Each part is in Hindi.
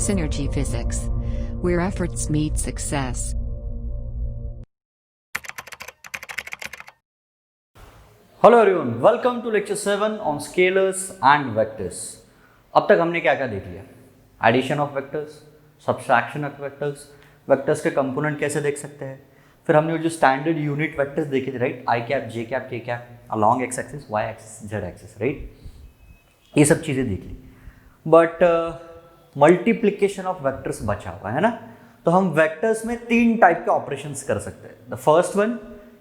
Synergy Physics, where efforts meet success. Hello everyone, welcome to lecture 7 on scalars and vectors. अब तक हमने क्या क्या देख लिया? Addition of vectors, subtraction of vectors, vectors के कंपोनेंट कैसे देख सकते हैं, फिर हमने जो स्टैंडर्ड यूनिट वेक्टर्स देखे थे, right, I cap, J cap, K cap, along X axis, Y axis, Z axis, right, ये सब चीज़ें देख ली। बट मल्टीप्लिकेशन ऑफ वेक्टर्स बचा हुआ है ना, तो हम वेक्टर्स में 3 टाइप के ऑपरेशंस कर सकते हैं। द फर्स्ट वन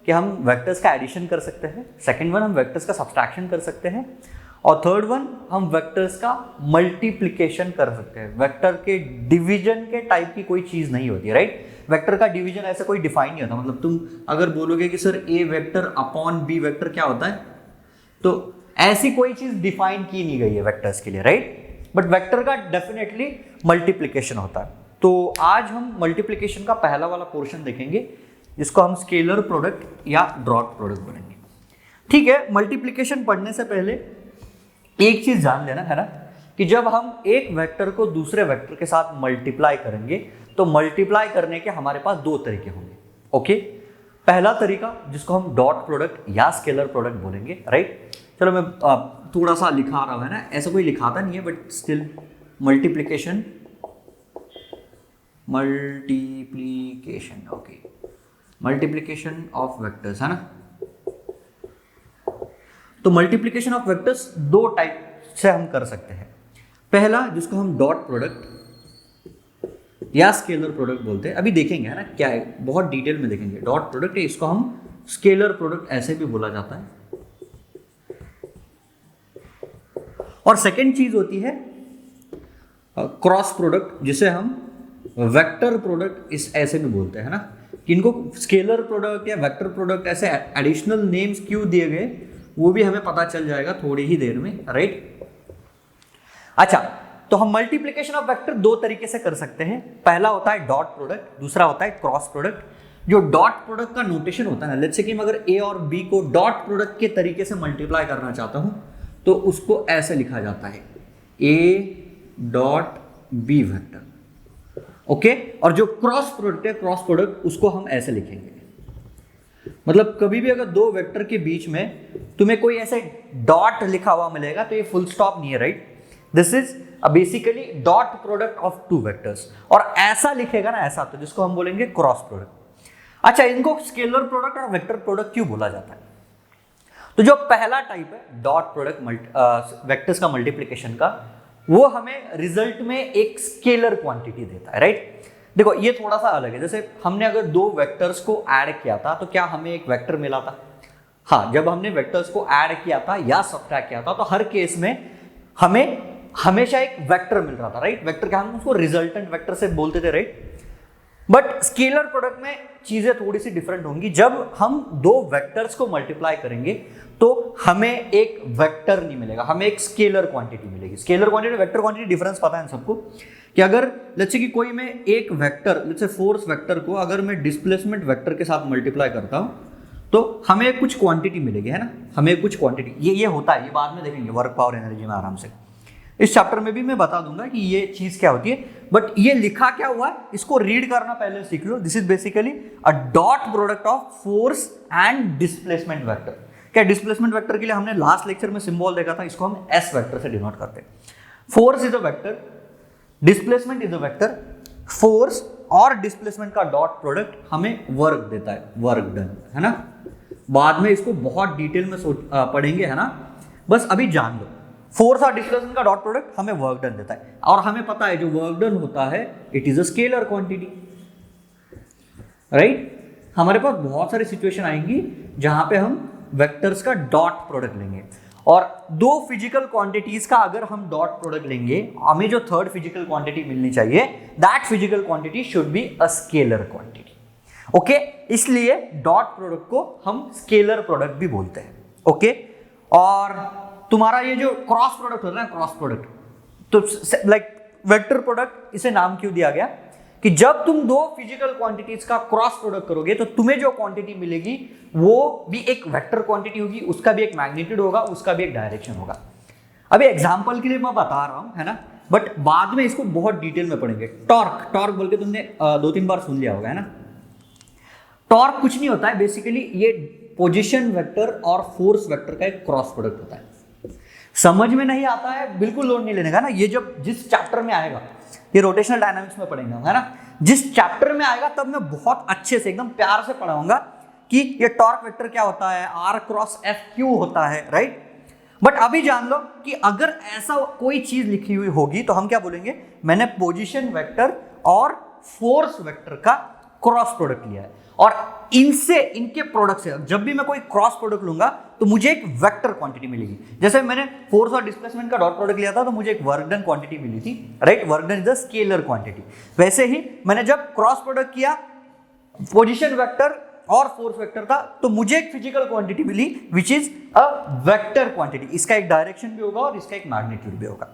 कि हम वेक्टर्स का एडिशन कर सकते हैं, सेकंड वन हम वेक्टर्स का सब्सट्रैक्शन कर सकते हैं, और थर्ड वन हम वेक्टर्स का मल्टीप्लिकेशन कर सकते हैं। वेक्टर के डिवीजन के टाइप की कोई चीज़ नहीं होती, राइट। वेक्टर का डिवीजन ऐसा कोई डिफाइन नहीं होता। मतलब तुम अगर बोलोगे कि सर ए वेक्टर अपॉन बी वेक्टर क्या होता है, तो ऐसी कोई चीज़ डिफाइन की नहीं गई है वेक्टर्स के लिए, राइट। बट वेक्टर का डेफिनेटली मल्टीप्लिकेशन होता है। तो आज हम मल्टीप्लिकेशन का पहला वाला पोर्शन देखेंगे, जिसको हम स्केलर प्रोडक्ट या डॉट प्रोडक्ट बोलेंगे। ठीक है, मल्टीप्लिकेशन पढ़ने से पहले एक चीज जान लेना है ना, कि जब हम एक वेक्टर को दूसरे वेक्टर के साथ मल्टीप्लाई करेंगे तो मल्टीप्लाई करने के हमारे पास 2 तरीके होंगे। ओके, पहला तरीका जिसको हम डॉट प्रोडक्ट या स्केलर प्रोडक्ट बोलेंगे, राइट। चलो मैं थोड़ा सा लिखा रहा हूं, है ना, ऐसा कोई लिखाता नहीं है but still multiplication, okay, multiplication of vectors, है ना। तो मल्टीप्लिकेशन ऑफ वेक्टर्स 2 टाइप से हम कर सकते हैं। पहला जिसको हम डॉट प्रोडक्ट या स्केलर प्रोडक्ट बोलते हैं, अभी देखेंगे, है ना, क्या है, बहुत डिटेल में देखेंगे। डॉट प्रोडक्ट है, इसको हम स्केलर प्रोडक्ट ऐसे भी बोला जाता है। और सेकेंड चीज होती है क्रॉस प्रोडक्ट, जिसे हम वेक्टर प्रोडक्ट इस ऐसे भी बोलते हैं ना। कि इनको स्केलर प्रोडक्ट या वेक्टर प्रोडक्ट ऐसे एडिशनल नेम्स क्यों दिए गए वो भी हमें पता चल जाएगा थोड़ी ही देर में, राइट। अच्छा, तो हम मल्टीप्लिकेशन ऑफ वेक्टर 2 तरीके से कर सकते हैं। पहला होता है डॉट प्रोडक्ट, दूसरा होता है क्रॉस प्रोडक्ट। जो डॉट प्रोडक्ट का नोटेशन होता है ना, लेट्स से कि मैं अगर ए और बी को डॉट प्रोडक्ट के तरीके से मल्टीप्लाई करना चाहता हूं तो उसको ऐसे लिखा जाता है A dot B vector, okay. और जो क्रॉस प्रोडक्ट है, क्रॉस प्रोडक्ट, उसको हम ऐसे लिखेंगे। मतलब कभी भी अगर 2 वेक्टर के बीच में तुम्हें कोई ऐसे डॉट लिखा हुआ मिलेगा तो ये फुल स्टॉप नहीं है, right. This is basically dot product of 2 vectors. और ऐसा लिखेगा ना, ऐसा, तो जिसको हम बोलेंगे क्रॉस प्रोडक्ट। अच्छा, इनको स्केलर प्रोडक्ट और वेक्टर प्रोडक्ट क्यों बोला जाता है? तो जो पहला टाइप है डॉट प्रोडक्ट वेक्टर्स का मल्टीप्लिकेशन का, वो हमें रिजल्ट में एक स्केलर क्वांटिटी देता है, राइट। देखो ये थोड़ा सा अलग है। जैसे हमने अगर 2 वेक्टर्स को ऐड किया था तो क्या हमें एक वेक्टर मिला था? हाँ, जब हमने वेक्टर्स को ऐड किया था या सब्ट्रैक्ट किया था तो हर केस में हमें हमेशा एक वेक्टर मिल रहा था, राइट। वेक्टर क्या, हम उसको रिजल्टेंट वेक्टर से बोलते थे, राइट। बट स्केलर प्रोडक्ट में चीजें थोड़ी सी डिफरेंट होंगी। जब हम 2 वेक्टर्स को मल्टीप्लाई करेंगे तो हमें एक वेक्टर नहीं मिलेगा, हमें एक स्केलर क्वांटिटी मिलेगी। Scalar quantity vector quantity difference पता है सबको, कि अगर लेट्स से कि कोई मैं एक vector, let's say force vector को अगर मैं डिस्प्लेसमेंट वेक्टर के साथ मल्टीप्लाई करता हूं तो हमें कुछ क्वांटिटी मिलेगी, है ना, हमें कुछ क्वांटिटी। ये होता है, ये बाद में देखेंगे वर्क पावर एनर्जी में आराम से। इस चैप्टर में भी मैं बता दूंगा कि ये चीज क्या होती है। बट ये लिखा क्या हुआ है, इसको रीड करना पहले सीख लो। This is basically a dot product of force and displacement vector. क्या डिस्प्लेसमेंट वेक्टर के लिए हमने लास्ट लेक्चर में सिंबल देखा था, इसको हम एस वेक्टर से डिनोट करते हैं। Force is a vector, displacement is a vector. Force और डिस्प्लेसमेंट का डॉट प्रोडक्ट हमें वर्क देता है, वर्क डन, है ना। बाद में इसको बहुत डिटेल में पढ़ेंगे, है ना। बस अभी जान लो, फोर्स और डिस्प्लेसमेंट का डॉट प्रोडक्ट हमें वर्क डन देता है। और हमें पता है जो वर्क डन होता है it is a scalar quantity, right. हमारे पास बहुत सारी सिचुएशन आएंगी जहां पे हम वेक्टर्स का डॉट प्रोडक्ट लेंगे, और 2 फिजिकल क्वांटिटीज का अगर हम डॉट प्रोडक्ट लेंगे, हमें जो थर्ड फिजिकल क्वांटिटी मिलनी चाहिए, that physical quantity should be a scalar quantity, okay. इसलिए डॉट प्रोडक्ट को हम स्केलर प्रोडक्ट भी बोलते हैं, ओके। और तुम्हारा ये जो क्रॉस प्रोडक्ट होता है, क्रॉस प्रोडक्ट, तो लाइक वेक्टर प्रोडक्ट इसे नाम क्यों दिया गया, कि जब तुम 2 फिजिकल क्वांटिटीज का क्रॉस प्रोडक्ट करोगे तो तुम्हें जो क्वांटिटी मिलेगी वो भी एक वेक्टर क्वांटिटी होगी, उसका भी एक मैग्नीट्यूड होगा, उसका भी एक डायरेक्शन होगा। अभी एग्जांपल के लिए मैं बता रहा हूं, है ना। बट बाद में इसको बहुत डिटेल में पढ़ेंगे। टॉर्क, टॉर्क बोल के तुमने 2-3 बार सुन लिया होगा, है ना। टॉर्क कुछ नहीं होता है, बेसिकली ये पोजीशन वेक्टर और फोर्स वेक्टर का एक क्रॉस प्रोडक्ट होता है। समझ में नहीं आता है बिल्कुल लोड नहीं लेने का ना, ये जब जिस चैप्टर में आएगा, ये रोटेशनल डायनामिक्स में पढ़ेंगे, है ना, जिस चैप्टर में आएगा तब मैं बहुत अच्छे से एकदम प्यार से पढ़ाऊंगा कि ये टॉर्क वेक्टर क्या होता है, आर क्रॉस एफ क्यों होता है, राइट। बट अभी जान लो कि अगर ऐसा कोई चीज लिखी हुई होगी तो हम क्या बोलेंगे, मैंने पोजीशन वेक्टर और फोर्स वेक्टर का क्रॉस प्रोडक्ट लिया है, और इनसे, इनके प्रोडक्ट से जब भी मैं कोई क्रॉस प्रोडक्ट लूंगा तो मुझे एक वेक्टर क्वांटिटी मिलेगी। जैसे मैंने फोर्स और डिस्प्लेसमेंट का डॉट प्रोडक्ट लिया था तो मुझे एक वर्क डन क्वांटिटी मिली थी, right. Work done is a scalar quantity. वैसे ही मैंने जब क्रॉस प्रोडक्ट किया पोजीशन वेक्टर और फोर्स वेक्टर था तो मुझे एक फिजिकल क्वांटिटी मिली which is a vector quantity. इसका एक डायरेक्शन भी होगा और इसका एक मैग्नीट्यूड भी होगा।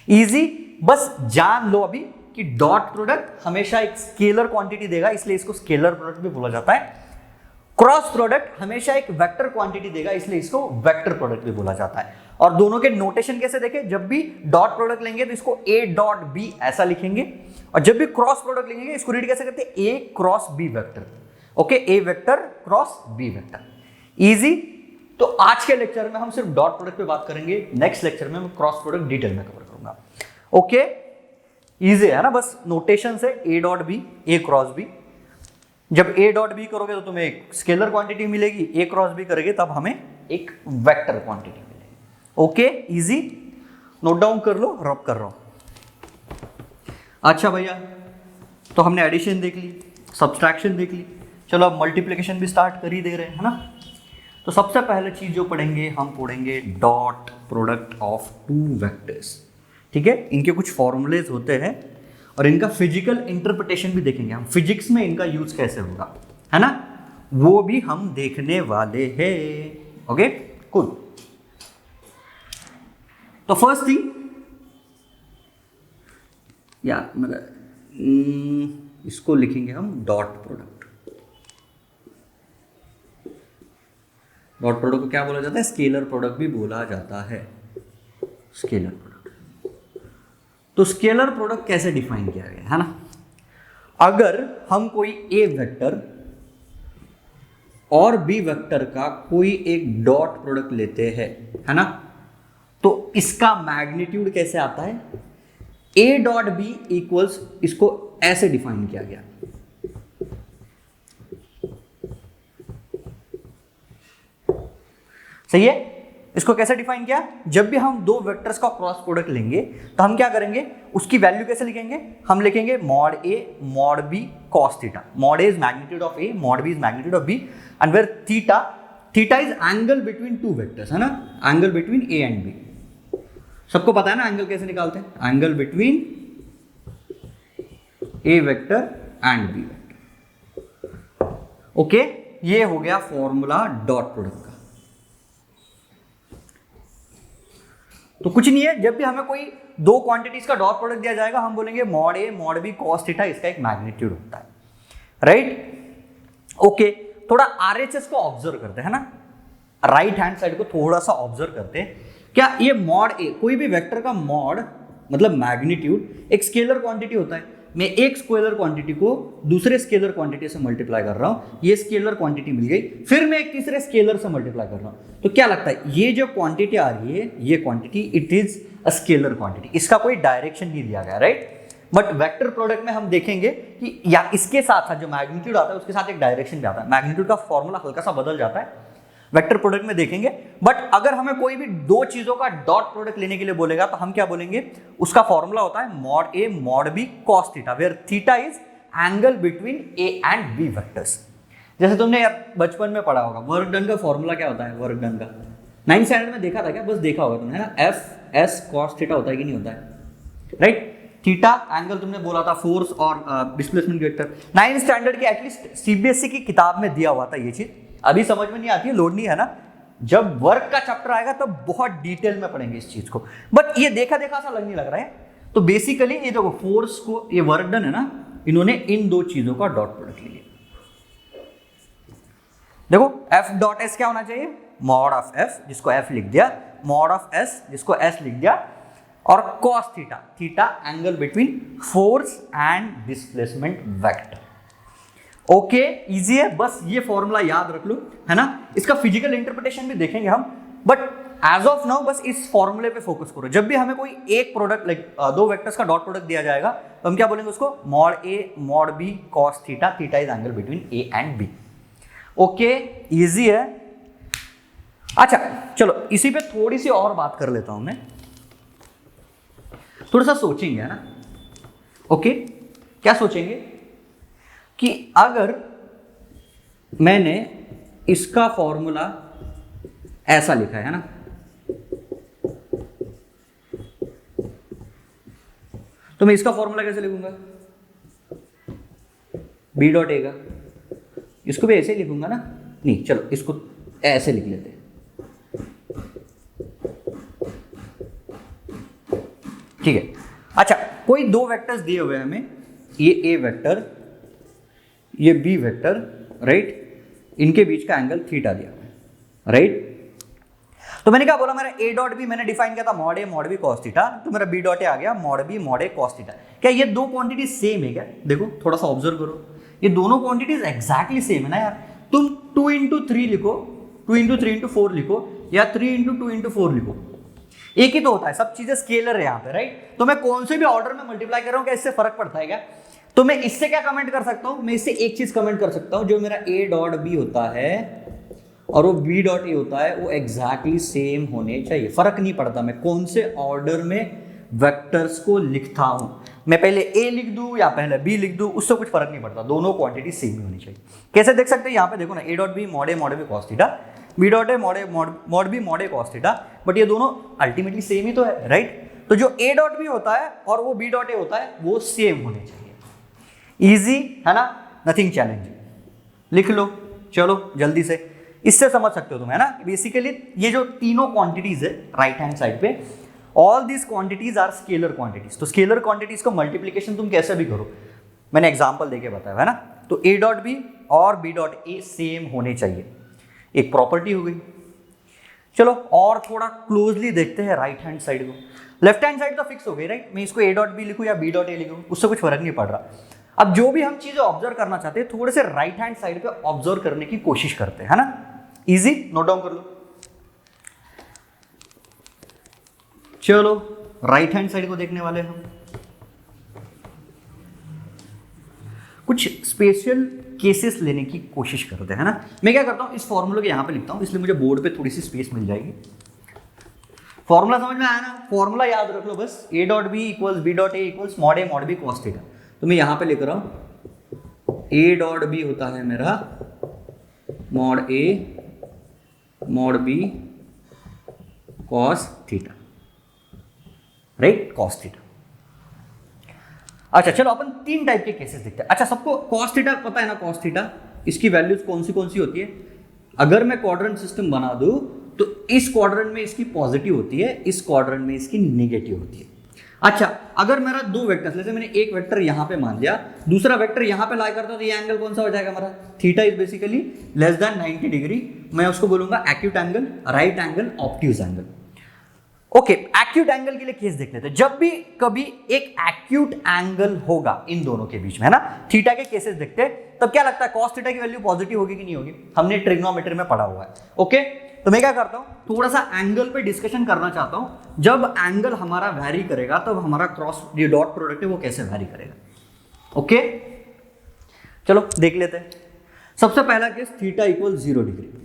इजी, बस जान लो अभी कि डॉट प्रोडक्ट हमेशा एक स्केलर क्वांटिटी देगा, इसलिए इसको स्केलर प्रोडक्ट भी बोला जाता है। क्रॉस प्रोडक्ट हमेशा एक वेक्टर क्वांटिटी देगा, इसलिए इसको वेक्टर प्रोडक्ट भी बोला जाता है। और दोनों के नोटेशन कैसे देखें, जब भी डॉट प्रोडक्ट लेंगे तो इसको ए डॉट बी ऐसा लिखेंगे, और जब भी क्रॉस प्रोडक्ट लेंगे इसको रीड कैसे करते हैं, A cross B vector. Okay, A vector cross B vector. Easy. तो आज के लेक्चर में हम सिर्फ डॉट प्रोडक्ट पे बात करेंगे, नेक्स्ट लेक्चर में मैं क्रॉस प्रोडक्ट डिटेल में कवर करूंगा। ओके, इजी है ना, बस नोटेशन से A dot B, A cross B. जब ए डॉट बी करोगे तो तुम्हें एक स्केलर क्वांटिटी मिलेगी, ए क्रॉस बी करोगे तब हमें एक वेक्टर क्वांटिटी मिलेगी। ओके, इजी, नोट डाउन कर लो, रब कर रहा हूं। अच्छा भैया, तो हमने एडिशन देख ली, सब्सट्रैक्शन देख ली, चलो अब मल्टीप्लिकेशन भी स्टार्ट कर ही दे रहे हैं, है ना। तो सबसे पहले चीज जो पढ़ेंगे, हम पढ़ेंगे dot product of two vectors. ठीक है, इनके कुछ फॉर्मूलेज होते हैं और इनका फिजिकल इंटरप्रिटेशन भी देखेंगे हम, फिजिक्स में इनका यूज कैसे होगा, है ना, वो भी हम देखने वाले हैं। Okay, cool. तो फर्स्ट थिंग यार, इसको लिखेंगे हम डॉट प्रोडक्ट। डॉट प्रोडक्ट को क्या बोला जाता है, स्केलर प्रोडक्ट भी बोला जाता है, स्केलर प्रोडक्ट। तो स्केलर प्रोडक्ट कैसे डिफाइन किया गया है ना, अगर हम कोई ए वेक्टर और बी वेक्टर का कोई एक डॉट प्रोडक्ट लेते हैं, है ना, तो इसका मैग्नीट्यूड कैसे आता है, ए डॉट बी इक्वल्स, इसको ऐसे डिफाइन किया गया। सही है, इसको कैसे डिफाइन किया, जब भी हम दो वेक्टर्स का क्रॉस प्रोडक्ट लेंगे तो हम क्या करेंगे, उसकी वैल्यू कैसे लिखेंगे, हम लिखेंगे mod A mod B cos theta. Mod A is magnitude of A, mod B is magnitude of B, and where theta, theta is angle between two vectors, है ना, angle between A and B. सबको पता है ना एंगल कैसे निकालते हैं, angle between A vector and B vector. Okay, ये हो गया फॉर्मूला डॉट प्रोडक्ट का। तो कुछ नहीं है, जब भी हमें कोई दो क्वांटिटीज का डॉट प्रोडक्ट दिया जाएगा हम बोलेंगे mod A mod B cos theta, इसका एक मैग्नीट्यूड होता है, राइट। ओके, थोड़ा आरएचएस को ऑब्जर्व करते हैं ना, राइट हैंड साइड को थोड़ा सा ऑब्जर्व करते हैं। क्या ये मॉड ए, कोई भी वेक्टर का मॉड मतलब मैग्नीट्यूड एक स्केलर क्वांटिटी होता है। मैं एक स्केलर क्वांटिटी को दूसरे स्केलर क्वांटिटी से मल्टीप्लाई कर रहा हूं, ये स्केलर क्वांटिटी मिल गई, फिर मैं एक तीसरे स्केलर से मल्टीप्लाई कर रहा हूं, तो क्या लगता है, ये जो क्वांटिटी आ रही है, ये quantity it is a scalar quantity, इसका कोई डायरेक्शन नहीं दिया गया, राइट। बट वेक्टर प्रोडक्ट में हम देखेंगे कि या इसके साथ साथ जो मैग्नीट्यूड आता है उसके साथ एक डायरेक्शन भी आता है, मैग्नीट्यूड का फॉर्मूला हल्का सा बदल जाता है, वेक्टर प्रोडक्ट में देखेंगे। बट अगर हमें कोई भी दो चीजों का डॉट प्रोडक्ट लेने के लिए बोलेगा तो हम क्या बोलेंगे, उसका फॉर्मूला होता है mod A mod B cos theta, where theta is angle between A and B vectors. जैसे तुमने यार बचपन में पढ़ा होगा, वर्क डन का फॉर्मूला क्या होता है, वर्क डन का 9th स्टैंडर्ड में देखा था क्या, बस देखा होगा तुमने, है ना, एफ एस कॉस थीटा होता है कि नहीं होता है, राइट। थीटा एंगल तुमने बोला था, फोर्स और डिस्प्लेसमेंट वेक्टर 9th स्टैंडर्ड की एटलीस्ट सीबीएसई की किताब में दिया हुआ था ये चीज, अभी समझ में नहीं आती है, लोड नहीं है ना, जब वर्क का चैप्टर आएगा तब बहुत डिटेल में पढ़ेंगे इस चीज को, बट ये देखा देखा सा लग नहीं लग रहा है। तो बेसिकली ये देखो फोर्स को, ये वर्क डन है ना, इन्होंने इन दो चीजों का डॉट प्रोडक्ट लिया। देखो एफ डॉट एस क्या होना चाहिए, मॉड ऑफ एफ जिसको एफ लिख दिया, मॉड ऑफ एस जिसको एस लिख दिया, और cos theta, theta angle between force and displacement vector. Okay, easy है, बस ये फॉर्मूला याद रख लो, है ना। इसका फिजिकल इंटरप्रिटेशन भी देखेंगे हम, बट एज ऑफ नाउ बस इस फॉर्मूले पे फोकस करो। जब भी हमें कोई एक प्रोडक्ट लाइक दो वेक्टर्स का डॉट प्रोडक्ट दिया जाएगा तो हम क्या बोलेंगे उसको, mod A mod B cos theta, theta is angle between A and B. Okay, easy है। अच्छा चलो इसी पे थोड़ी सी और बात कर लेता हूं मैं, थोड़ा सा सोचेंगे, है ना। ओके, क्या सोचेंगे कि अगर मैंने इसका फॉर्मूला ऐसा लिखा है ना, तो मैं इसका फॉर्मूला कैसे लिखूंगा, बी डॉट ए का, इसको भी ऐसे ही लिखूंगा ना। नहीं चलो इसको ऐसे लिख लेते हैं, ठीक है। अच्छा, कोई दो वेक्टर्स दिए हुए हैं हमें, ये ए वेक्टर, ये बी वेक्टर, राइट, इनके बीच का एंगल थीटा दिया हुआ है, राइट। तो मैंने क्या बोला, मेरा ए डॉट बी मैंने डिफाइन किया था mod A mod B cos theta, तो मेरा बी डॉट ए आ गया mod B mod A cos theta. क्या ये दो क्वांटिटी सेम है क्या? देखो थोड़ा सा ऑब्जर्व करो, ये दोनों क्वांटिटीज एग्जैक्टली सेम है ना यार। तुम 2 into 3 लिखो, 2 into 3 into 4 लिखो, या 3 into 2 into 4 लिखो, एक ही तो होता है, सब चीजें स्केलर है यहाँ पे, राइट। तो मैं कौन से भी ऑर्डर में मल्टीप्लाई कर रहा हूँ, क्या इससे फर्क पड़ता है क्या? तो मैं इससे क्या कमेंट कर सकता हूँ, मैं इससे एक चीज कमेंट कर सकता हूँ, जो मेरा ए डॉट बी होता है और वो बी डॉट ए होता है, वो एग्जैक्टली सेम होने चाहिए। फर्क नहीं पड़ता मैं कौन से ऑर्डर में वेक्टर्स को लिखता हूं, मैं पहले ए लिख दूं या पहले बी लिख दूं, उससे कुछ फर्क नहीं पड़ता, दोनों क्वांटिटी सेम ही होनी चाहिए। कैसे देख सकते हैं यहाँ पे देखो ना, A dot B mod A cos theta, B dot A mod B mod A cos theta, but ये दोनों अल्टीमेटली सेम ही तो है, राइट। तो जो ए डॉट बी होता है और वो बी डॉट ए होता है वो सेम होने चाहिए। इजी है ना, नथिंग चैलेंजिंग। लिख लो, चलो जल्दी से, इससे समझ सकते हो तुम, है ना। बेसिकली ये जो तीनों क्वांटिटीज है राइट हैंड साइड पे, all this quantities are scalar quantities. तो स्केलर क्वांटिटीज को मल्टीप्लीकेशन तुम कैसे भी करो, मैंने एग्जांपल देके बताया है ना। तो ए डॉट बी और बी डॉट ए सेम होने चाहिए, एक प्रॉपर्टी हो गई। चलो और थोड़ा क्लोजली देखते हैं राइट हैंड साइड को। लेफ्ट हैंड साइड तो फिक्स हो गई, राइट। मैं इसको ए डॉट बी लिखूं या बी डॉट ए लिखूं, उससे कुछ फर्क नहीं पड़ रहा। अब जो भी हम चीजें ऑब्जर्व करना चाहते हैं, थोड़े से राइट हैंड साइड पे ऑब्जर्व करने की कोशिश करते हैं, है ना। इजी, नोट डाउन कर लो। चलो राइट हैंड साइड को देखने वाले हम कुछ स्पेशल केसेस लेने की कोशिश करते हैं, है ना। मैं क्या करता हूं, इस फॉर्मूले को यहां पे लिखता हूं, इसलिए मुझे बोर्ड पे थोड़ी सी स्पेस मिल जाएगी। फॉर्मूला समझ में आया ना, फॉर्मूला याद रख लो बस, A dot B equals B dot A equals mod A mod B cos theta. तो मैं यहां पे लिख रहा हूं, ए डॉट बी होता है मेरा mod A mod B cos theta, right, cos theta. अच्छा चलो अपन तीन टाइप के केसेस देखते हैं। अच्छा, सबको कॉस थीटा पता है ना, कॉस थीटा इसकी वैल्यूज कौन सी होती है। अगर मैं क्वाड्रेंट सिस्टम बना दूं तो इस क्वाड्रेंट में इसकी पॉजिटिव होती है, इस क्वाड्रेंट में इसकी नेगेटिव होती है। अच्छा, अगर मेरा दो वेक्टर, जैसे मैंने एक वेक्टर यहां पे मान लिया, दूसरा वेक्टर यहां पे लाई करता हूं, तो ये एंगल कौन सा हो जाएगा हमारा, theta is basically less than 90 degree. मैं उसको बोलूंगा acute angle, right angle, obtuse angle. Okay, acute angle के लिए केस देख लेते हैं। जब भी कभी एक एक्यूट एंगल होगा इन दोनों के बीच में, है ना, थीटा के केसेस देखते हैं, तब क्या लगता है कॉस थीटा की वैल्यू पॉजिटिव होगी कि नहीं होगी, हमने ट्रिग्नोमेट्री में पढ़ा हुआ है। ओके, तो मैं क्या करता हूं, थोड़ा सा एंगल पे डिस्कशन करना चाहता हूं। जब एंगल हमारा वैरी करेगा तब हमारा क्रॉस ये डॉट प्रोडक्ट है वो कैसे वैरी करेगा। ओके, चलो देख लेते हैं। सबसे पहला केस, थीटा इक्वल 0 डिग्री।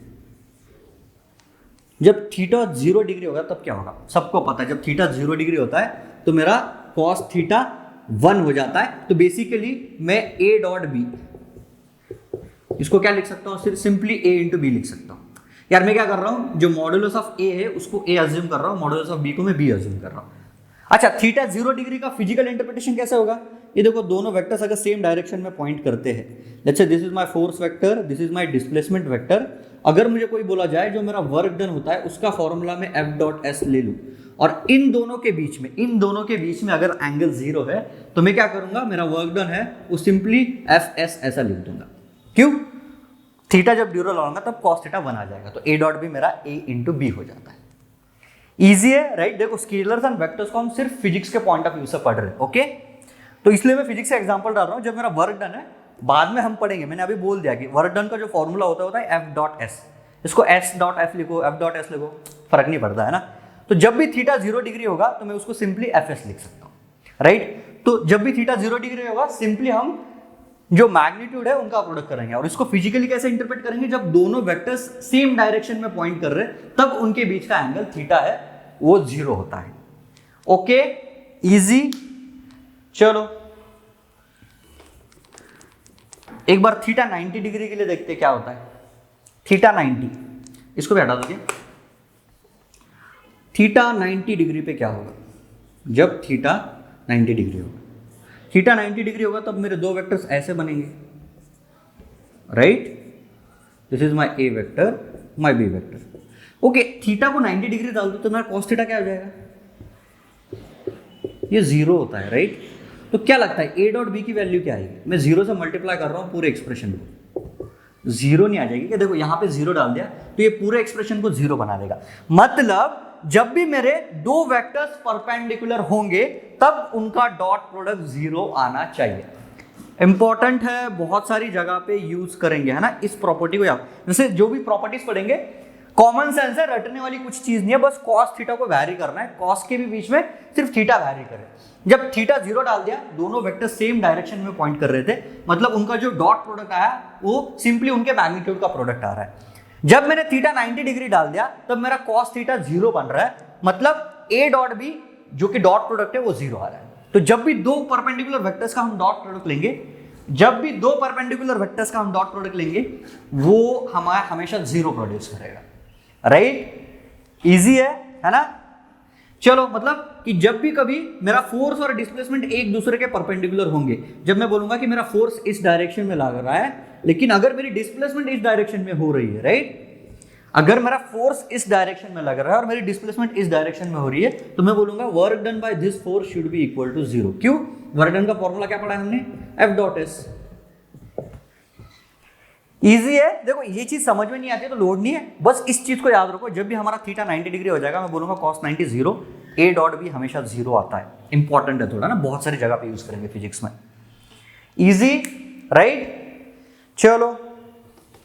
जब थीटा 0 डिग्री होगा तब क्या होगा, सबको पता है, जब थीटा 0 डिग्री होता है तो मेरा कॉस थीटा 1 हो जाता है। तो बेसिकली मैं ए डॉट बी, इसको क्या लिख सकता हूं, सिर्फ सिंपली ए इंटू बी लिख सकता हूं। यार मैं क्या कर रहा हूं, जो मॉडुलस ऑफ ए है उसको ए अज्यूम कर रहा हूं, मॉडुलस ऑफ बी को मैं बी अज्यूम कर रहा हूं। अच्छा, थीटा 0 डिग्री का फिजिकल इंटरप्रिटेशन कैसे होगा, ये देखो दोनों वेक्टर्स अगर सेम डायरेक्शन में पॉइंट करते हैं, let's say this is my force vector, this is my displacement vector. अगर मुझे कोई बोला जाए जो मेरा वर्क डन होता है उसका फॉर्मूला मैं एफ डॉट एस ले लूं, और इन दोनों के बीच में अगर एंगल 0 है तो मैं क्या करूंगा, मेरा वर्क डन है वो सिंपली एफ एस ऐसा लिख दूंगा। क्यों, थीटा जब ड्यूरल लगाऊंगा तब कॉस थीटा 1 आ जाएगा, तो ए डॉट बी मेरा ए इंटू बी हो जाता है। इजी है राइट। देखो स्केलर्स एंड वेक्टर्स को हम सिर्फ फिजिक्स के पॉइंट ऑफ व्यू से पढ़ रहे हैं, ओके। तो इसलिए मैं फिजिक्स का एग्जांपल डाल रहा हूँ। जब मेरा वर्क डन है, बाद में हम पढ़ेंगे, मैंने अभी बोल दिया कि वर्क डन का जो फॉर्मूला होता है एफ डॉट एस। इसको एस डॉट एफ लिखो, एफ डॉट एस लिखो, फर्क नहीं पड़ता है ना। तो जब भी थीटा 0 डिग्री होगा तो मैं उसको सिंपली एफ एस लिख सकता हूँ, राइट। तो जब भी थीटा 0 डिग्री होगा सिंपली हम जो मैग्नीट्यूड है उनका प्रोडक्ट करेंगे। और इसको फिजिकली कैसे इंटरप्रेट करेंगे, जब दोनों वेक्टर्स सेम डायरेक्शन में पॉइंट कर रहे हैं तब उनके बीच का एंगल थीटा है वो 0 होता है, ओके। इजी। चलो एक बार थीटा 90 डिग्री के लिए देखते क्या होता है। थीटा 90, इसको भी हटा दोगे। थीटा 90 डिग्री पे क्या होगा, जब थीटा 90 डिग्री होगा, थीटा 90 डिग्री होगा तब मेरे दो वेक्टर्स ऐसे बनेंगे, right. This is my A vector, my B vector, okay. Theta को 90 डिग्री डाल दो तो मेरा कॉस थीटा क्या हो जाएगा, ये 0 होता है, राइट। तो क्या लगता है ए डॉट बी की वैल्यू क्या आएगी, मैं 0 से मल्टीप्लाई कर रहा हूं पूरे एक्सप्रेशन को, 0 नहीं आ जाएगी क्या। देखो यहां पे 0 डाल दिया तो ये पूरे एक्सप्रेशन को 0 बना देगा। मतलब जब भी मेरे दो वेक्टर्स परपेंडिकुलर होंगे तब उनका डॉट प्रोडक्ट 0 आना चाहिए। इंपॉर्टेंट है, बहुत सारी जगह पे यूज करेंगे, है ना, इस प्रॉपर्टी को। याद, जैसे जो भी प्रॉपर्टीज पढ़ेंगे कॉमन सेंस है, रटने वाली कुछ चीज नहीं है, बस कॉस थीटा को वैरी करना है, कॉस के भी बीच में सिर्फ थीटा वैरी करे। जब थीटा 0 डाल दिया, दोनों वेक्टर सेम डायरेक्शन में पॉइंट कर रहे थे, मतलब उनका जो डॉट प्रोडक्ट आया वो सिंपली उनके मैग्नीट्यूड का प्रोडक्ट आ रहा है। जब मैंने थीटा 90 डिग्री डाल दिया तब मेरा कॉस थीटा 0 बन रहा है, मतलब ए डॉट बी जो कि डॉट प्रोडक्ट है वो 0 आ रहा है। तो जब भी दो परपेंडिकुलर वेक्टर्स का हम डॉट प्रोडक्ट लेंगे, जब भी दो परपेंडिकुलर वेक्टर्स का हम डॉट प्रोडक्ट लेंगे वो हमारा हमेशा 0 प्रोड्यूस करेगा, राइट। इजी है ना। चलो मतलब कि जब भी कभी मेरा फोर्स और डिस्प्लेसमेंट एक दूसरे के परपेंडिकुलर होंगे, जब मैं बोलूंगा कि मेरा फोर्स इस डायरेक्शन में लग रहा है लेकिन अगर मेरी डिस्प्लेसमेंट इस डायरेक्शन में हो रही है, राइट, अगर मेरा फोर्स इस डायरेक्शन में लग रहा है और मेरी डिस्प्लेसमेंट इस डायरेक्शन में हो रही है तो मैं बोलूंगा work done by this force should be equal to 0। क्यों, वर्क डन का फॉर्मूला क्या पढ़ा है हमने, एफ डॉट एस। इजी है। देखो ये चीज समझ में नहीं आती है तो लोड नहीं है, बस इस चीज को याद रखो, जब भी हमारा थीटा 90 डिग्री हो जाएगा मैं बोलूंगा cos 90 0, ए डॉट भी हमेशा 0 आता है। इंपॉर्टेंट है थोड़ा ना, बहुत सारी जगह पे यूज करेंगे फिजिक्स में। Easy, right. चलो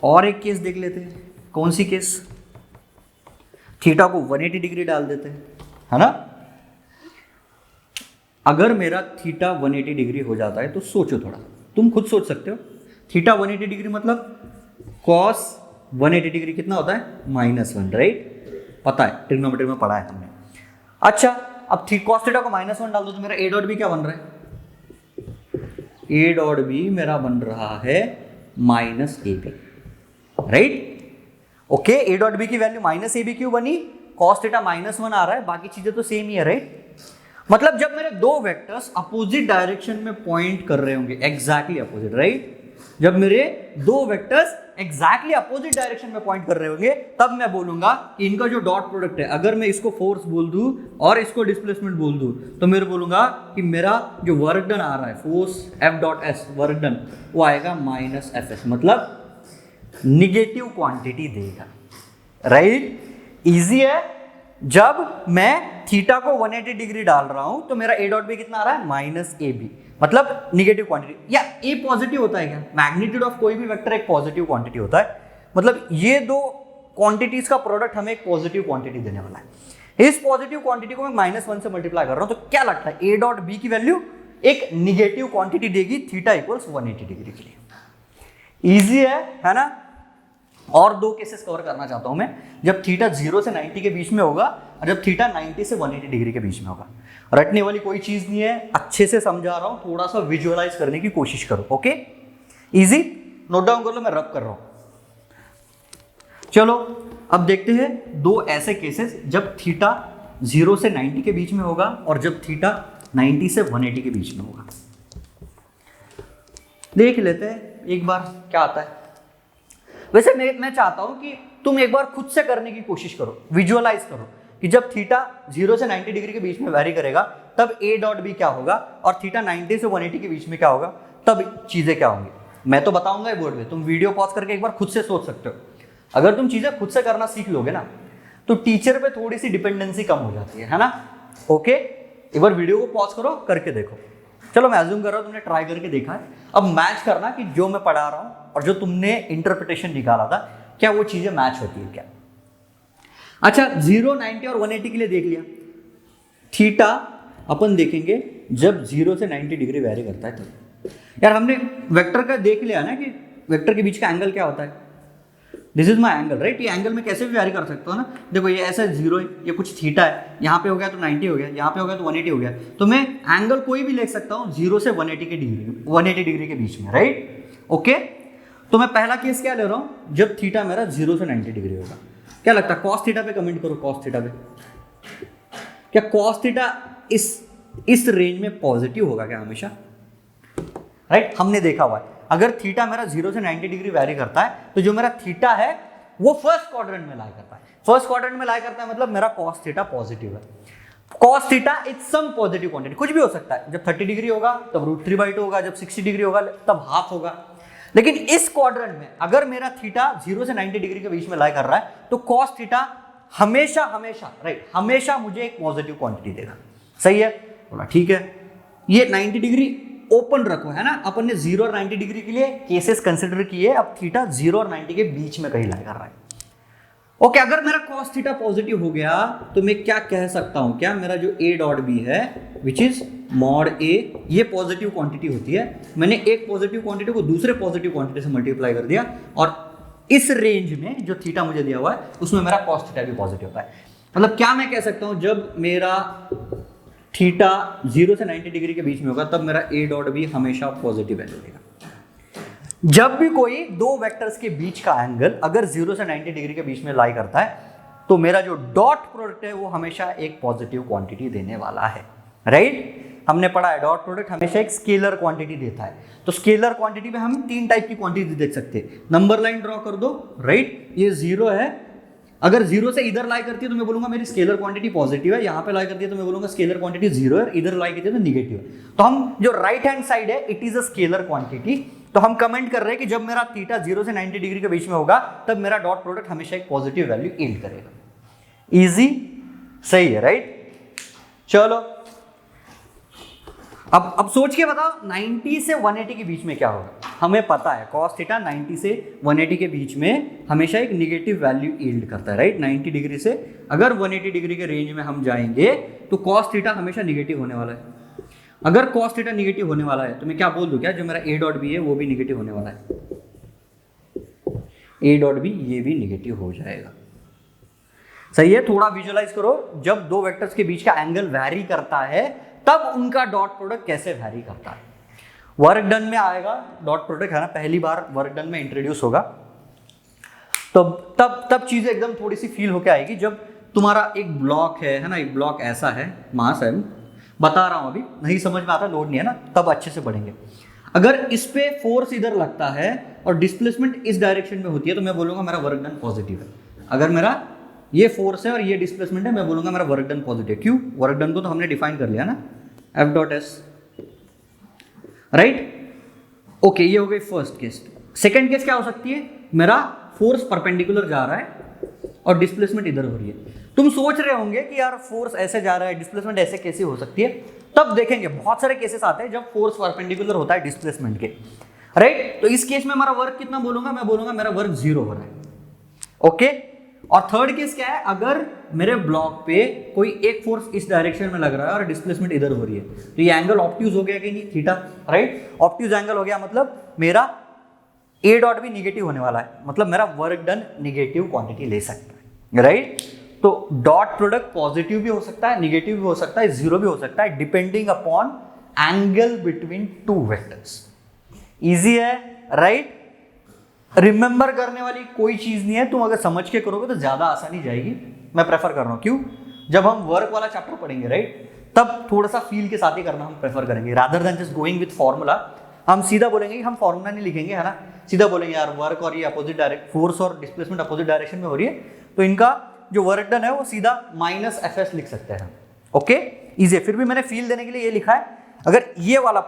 और एक केस देख लेते हैं। कौन सी केस, थीटा को 180 डिग्री डाल देते हैं, है ना। अगर मेरा थीटा 180 डिग्री हो जाता है तो सोचो थोड़ा, तुम खुद सोच सकते हो। थीटा 180 डिग्री मतलब cos 180 डिग्री कितना होता है, -1, राइट। पता है, ट्रिग्नोमेट्री में पढ़ा है हमने। अच्छा अब cos थीटा को -1 डाल दो तो मेरा ए डॉट बी क्या बन रहा है, ए डॉट बी मेरा बन रहा है -ab, right. Okay, A dot B की वैल्यू -ab क्यों बनी, cos थीटा -1 आ रहा है, बाकी चीजें तो सेम ही है, राइट। मतलब जब मेरे दो वेक्टर्स अपोजिट डायरेक्शन में पॉइंट कर रहे होंगे, एग्जैक्टली अपोजिट, राइट, जब मेरे दो वेक्टर्स एग्जैक्टली अपोजिट डायरेक्शन में पॉइंट कर रहे होंगे तब मैं बोलूंगा कि इनका जो डॉट प्रोडक्ट है, अगर मैं इसको फोर्स बोल दूं और इसको डिस्प्लेसमेंट बोल दूं तो मैं बोलूंगा कि मेरा जो वर्क डन आ रहा है, force F dot S work done, वो आएगा -fs, मतलब निगेटिव क्वांटिटी देगा, राइट। इजी है। जब मैं थीटा को 180 डिग्री डाल रहा हूं तो मेरा ए डॉट बी कितना आ रहा है, -ab, मतलब निगेटिव क्वांटिटी। या ए पॉजिटिव होता है क्या, मैग्नीट्यूड ऑफ कोई भी वेक्टर एक पॉजिटिव क्वांटिटी होता है, मतलब ये दो क्वांटिटीज का प्रोडक्ट हमें एक पॉजिटिव क्वांटिटी देने वाला है। इस पॉजिटिव क्वांटिटी को मैं -1 से मल्टीप्लाई कर रहा हूं तो क्या लगता है, ए डॉट बी की वैल्यू एक निगेटिव क्वांटिटी देगी थीटा इक्वल्स 180 डिग्री के लिए। इजी है ना। और दो केसेस कवर करना चाहता हूं मैं, जब थीटा 0 से 90 के बीच में होगा और जब थीटा 90 से 180 डिग्री के बीच में होगा। रटने वाली कोई चीज नहीं है, अच्छे से समझा रहा हूं, थोड़ा सा विजुअलाइज करने की कोशिश करो, ओके। इजी, नोट डाउन कर लो, मैं रब कर रहा हूं। चलो अब देखते हैं दो ऐसे केसेस जब थीटा 0 से 90 के बीच में होगा और जब थीटा 90 से 180 के बीच में होगा। देख लेते हैं एक बार क्या आता है। वैसे मैं चाहता हूं कि तुम एक बार खुद से करने की कोशिश करो, विजुअलाइज करो कि जब थीटा 0 से 90 डिग्री के बीच में वैरी करेगा तब ए डॉट बी क्या होगा और थीटा 90 से 180 के बीच में क्या होगा, तब चीजें क्या होंगी। मैं तो बताऊंगा बोर्ड में, तुम वीडियो पॉज करके एक बार खुद से सोच सकते हो। अगर तुम चीजें खुद से करना सीख लोगे ना तो टीचर पे थोड़ी सी डिपेंडेंसी कम हो जाती है ना। ओके, एक बार वीडियो को पॉज करो, करके देखो। चलो मैं अज्यूम कर रहा हूँ तुमने ट्राई करके देखा है, अब मैच करना कि जो मैं पढ़ा रहा हूँ और जो तुमने इंटरप्रिटेशन निकाला था क्या वो चीजें मैच होती है क्या। अच्छा 0, 90 और 180 के लिए देख लिया। थीटा अपन देखेंगे जब 0 से 90 डिग्री वेरी करता है तब। यार हमने वेक्टर का देख लिया ना कि वेक्टर के बीच का एंगल क्या होता है, this is my angle right. ये एंगल में कैसे भी वेरी कर सकता हूँ ना, देखो ये ऐसा 0 है, ये कुछ थीटा है, यहाँ पे हो गया तो 90 हो गया, यहाँ पे हो गया तो 180 हो गया, तो मैं एंगल कोई भी ले सकता हूँ 0 से 180 डिग्री के बीच में राइट। ओके, तो मैं पहला केस क्या ले रहा हूँ, जब थीटा मेरा 0 से 90 डिग्री होगा। क्या लगता है कॉस थीटा पे कमेंट करो, कॉस थीटा पे क्या कॉस थीटा इस रेंज में पॉजिटिव होगा क्या हमेशा, राइट हमने देखा हुआ है अगर थीटा मेरा 0 से 90 डिग्री वैरी करता है तो जो मेरा थीटा है वो फर्स्ट क्वाड्रेंट में लाई करता है। फर्स्ट क्वाड्रेंट में लाई करता है मतलब मेरा कॉस थीटा पॉजिटिव है। Cos theta it's some positive quantity, कुछ भी हो सकता है, जब 30 डिग्री होगा तब √3/2 होगा, जब 60 डिग्री होगा तब हाफ होगा। लेकिन इस क्वाड्रेंट में अगर मेरा थीटा 0 से 90 डिग्री के बीच में लाई कर रहा है तो कॉस थीटा हमेशा हमेशा राइट हमेशा मुझे एक पॉजिटिव क्वांटिटी देगा। सही है, बोला ठीक है। ये 90 डिग्री ओपन रखो है ना, अपन ने 0 और 90 डिग्री के लिए केसेस कंसिडर किए, अब थीटा 0 और 90 के बीच में कहीं लाई कर रहा है। ओके, अगर मेरा cos थीटा पॉजिटिव हो गया तो मैं क्या कह सकता हूं, क्या मेरा जो a डॉट बी है विच इज मॉड a ये पॉजिटिव क्वांटिटी होती है। मैंने एक पॉजिटिव क्वांटिटी को दूसरे पॉजिटिव क्वांटिटी से मल्टीप्लाई कर दिया और इस रेंज में जो थीटा मुझे दिया हुआ है उसमें मेरा cos थीटा भी पॉजिटिव होता है। मतलब क्या मैं कह सकता हूं, जब मेरा थीटा 0 से 90 डिग्री के बीच में होगा तब मेरा a डॉट बी हमेशा पॉजिटिव वैल्यू देगा। जब भी कोई दो वेक्टर्स के बीच का एंगल अगर 0 से 90 डिग्री के बीच में लाई करता है तो मेरा जो डॉट प्रोडक्ट है वो हमेशा एक पॉजिटिव क्वांटिटी देने वाला है राइट। हमने पढ़ा है डॉट प्रोडक्ट हमेशा एक स्केलर क्वांटिटी देता है। तो स्केलर क्वांटिटी में हम 3 टाइप की क्वांटिटी देख सकते हैं। नंबर लाइन ड्रॉ कर दो राइट, ये 0 है, अगर 0 से इधर लाई करती है तो मैं बोलूंगा मेरी स्केलर क्वांटिटी पॉजिटिव है, यहाँ पे लाई करती है तो मैं बोलूंगा स्केलर क्वांटिटी 0 है, इधर लाई करती है तो निगेटिव है। तो हम जो राइट हैंड साइड है it is a scalar quantity. तो हम कमेंट कर रहे हैं कि जब मेरा थीटा 0 से 90 डिग्री के बीच में होगा तब मेरा डॉट प्रोडक्ट हमेशा एक पॉजिटिव वैल्यू यील्ड करेगा। इजी, सही है राइट। चलो अब सोच के बताओ 90 से 180 के बीच में क्या होगा। हमें पता है cos थीटा 90 से 180 के बीच में हमेशा एक निगेटिव वैल्यू यील्ड करता है राइट। 90 डिग्री से अगर 180 डिग्री के रेंज में हम जाएंगे तो cos थीटा हमेशा निगेटिव होने वाला है। अगर cos थीटा निगेटिव होने वाला है तो मैं क्या बोल दूं, क्या जो मेरा a डॉट बी है वो भी निगेटिव होने वाला है, a डॉट बी ये भी निगेटिव हो जाएगा। सही है, थोड़ा विजुअलाइज करो, जब दो वेक्टर्स के बीच का एंगल वैरी करता है तब उनका डॉट प्रोडक्ट कैसे वैरी करता है। वर्क डन में आएगा डॉट प्रोडक्ट है ना, पहली बार वर्क डन में इंट्रोड्यूस होगा तो तब चीजें एकदम थोड़ी सी फील होके आएगी। जब तुम्हारा एक ब्लॉक है ना, एक ब्लॉक ऐसा है, मास है, बता रहा हूं अभी नहीं समझ में आता, लोड नहीं है ना, तब अच्छे से पढ़ेंगे। अगर इस पे फोर्स इधर लगता है और डिस्प्लेसमेंट इस डायरेक्शन में होती है तो मैं बोलूंगा मेरा वर्क डन पॉजिटिव है। अगर मेरा ये फोर्स है और ये डिस्प्लेसमेंट है मैं बोलूंगा मेरा वर्क डन पॉजिटिव। क्यों, वर्क डन को तो हमने डिफाइन कर लिया ना, F dot S right. Okay, ये हो गई फर्स्ट केस। सेकेंड केस क्या हो सकती है, मेरा फोर्स परपेंडिकुलर जा रहा है और डिस्प्लेसमेंट इधर हो रही है। तुम सोच रहे होंगे कि यार फोर्स ऐसे जा रहा है डिस्प्लेसमेंट ऐसे कैसे हो सकती है, तब देखेंगे बहुत सारे केसेस आते हैं जब फोर्स परपेंडिकुलर होता है डिस्प्लेसमेंट के राइट। तो इस केस में हमारा वर्क कितना बोलूंगा, मैं बोलूंगा मेरा वर्क 0 हो रहा है। ओके, और थर्ड केस क्या है, अगर मेरे ब्लॉक पे कोई एक फोर्स इस डायरेक्शन में लग रहा है और डिस्प्लेसमेंट इधर हो रही है तो ये एंगल ऑब्ट्यूज हो गया कि नहीं, थीटा राइट। ऑब्ट्यूज एंगल हो गया मतलब मेरा ए डॉट भी निगेटिव होने वाला है, मतलब मेरा वर्क डन निगेटिव क्वांटिटी ले सकता है राइट। तो डॉट प्रोडक्ट पॉजिटिव भी हो सकता है, निगेटिव भी हो सकता है, 0 भी हो सकता है, depending upon angle between two vectors. Easy है राइट। रिमेंबर करने वाली कोई चीज नहीं है, तुम अगर समझ के करोगे तो ज्यादा आसानी जाएगी। मैं प्रेफर कर रहा हूं, क्यों, जब हम वर्क वाला चैप्टर पढ़ेंगे राइट तब थोड़ा सा फील के साथ ही करना हम प्रेफर करेंगे, rather than just going with formula. हम सीधा बोलेंगे कि हम फॉर्मूला नहीं लिखेंगे है ना, सीधा बोलेंगे यार वर्क और ये अपोजिट डायरेक्ट फोर्स और डिस्प्लेसमेंट अपोजिट डायरेक्शन में हो रही है तो इनका जो वर्क डन है वो सीधा -Fs लिख सकते हैं। ओके, इजी है। फिर भी मैंने फील देने के लिए ये लिखा है। अगर ये वाला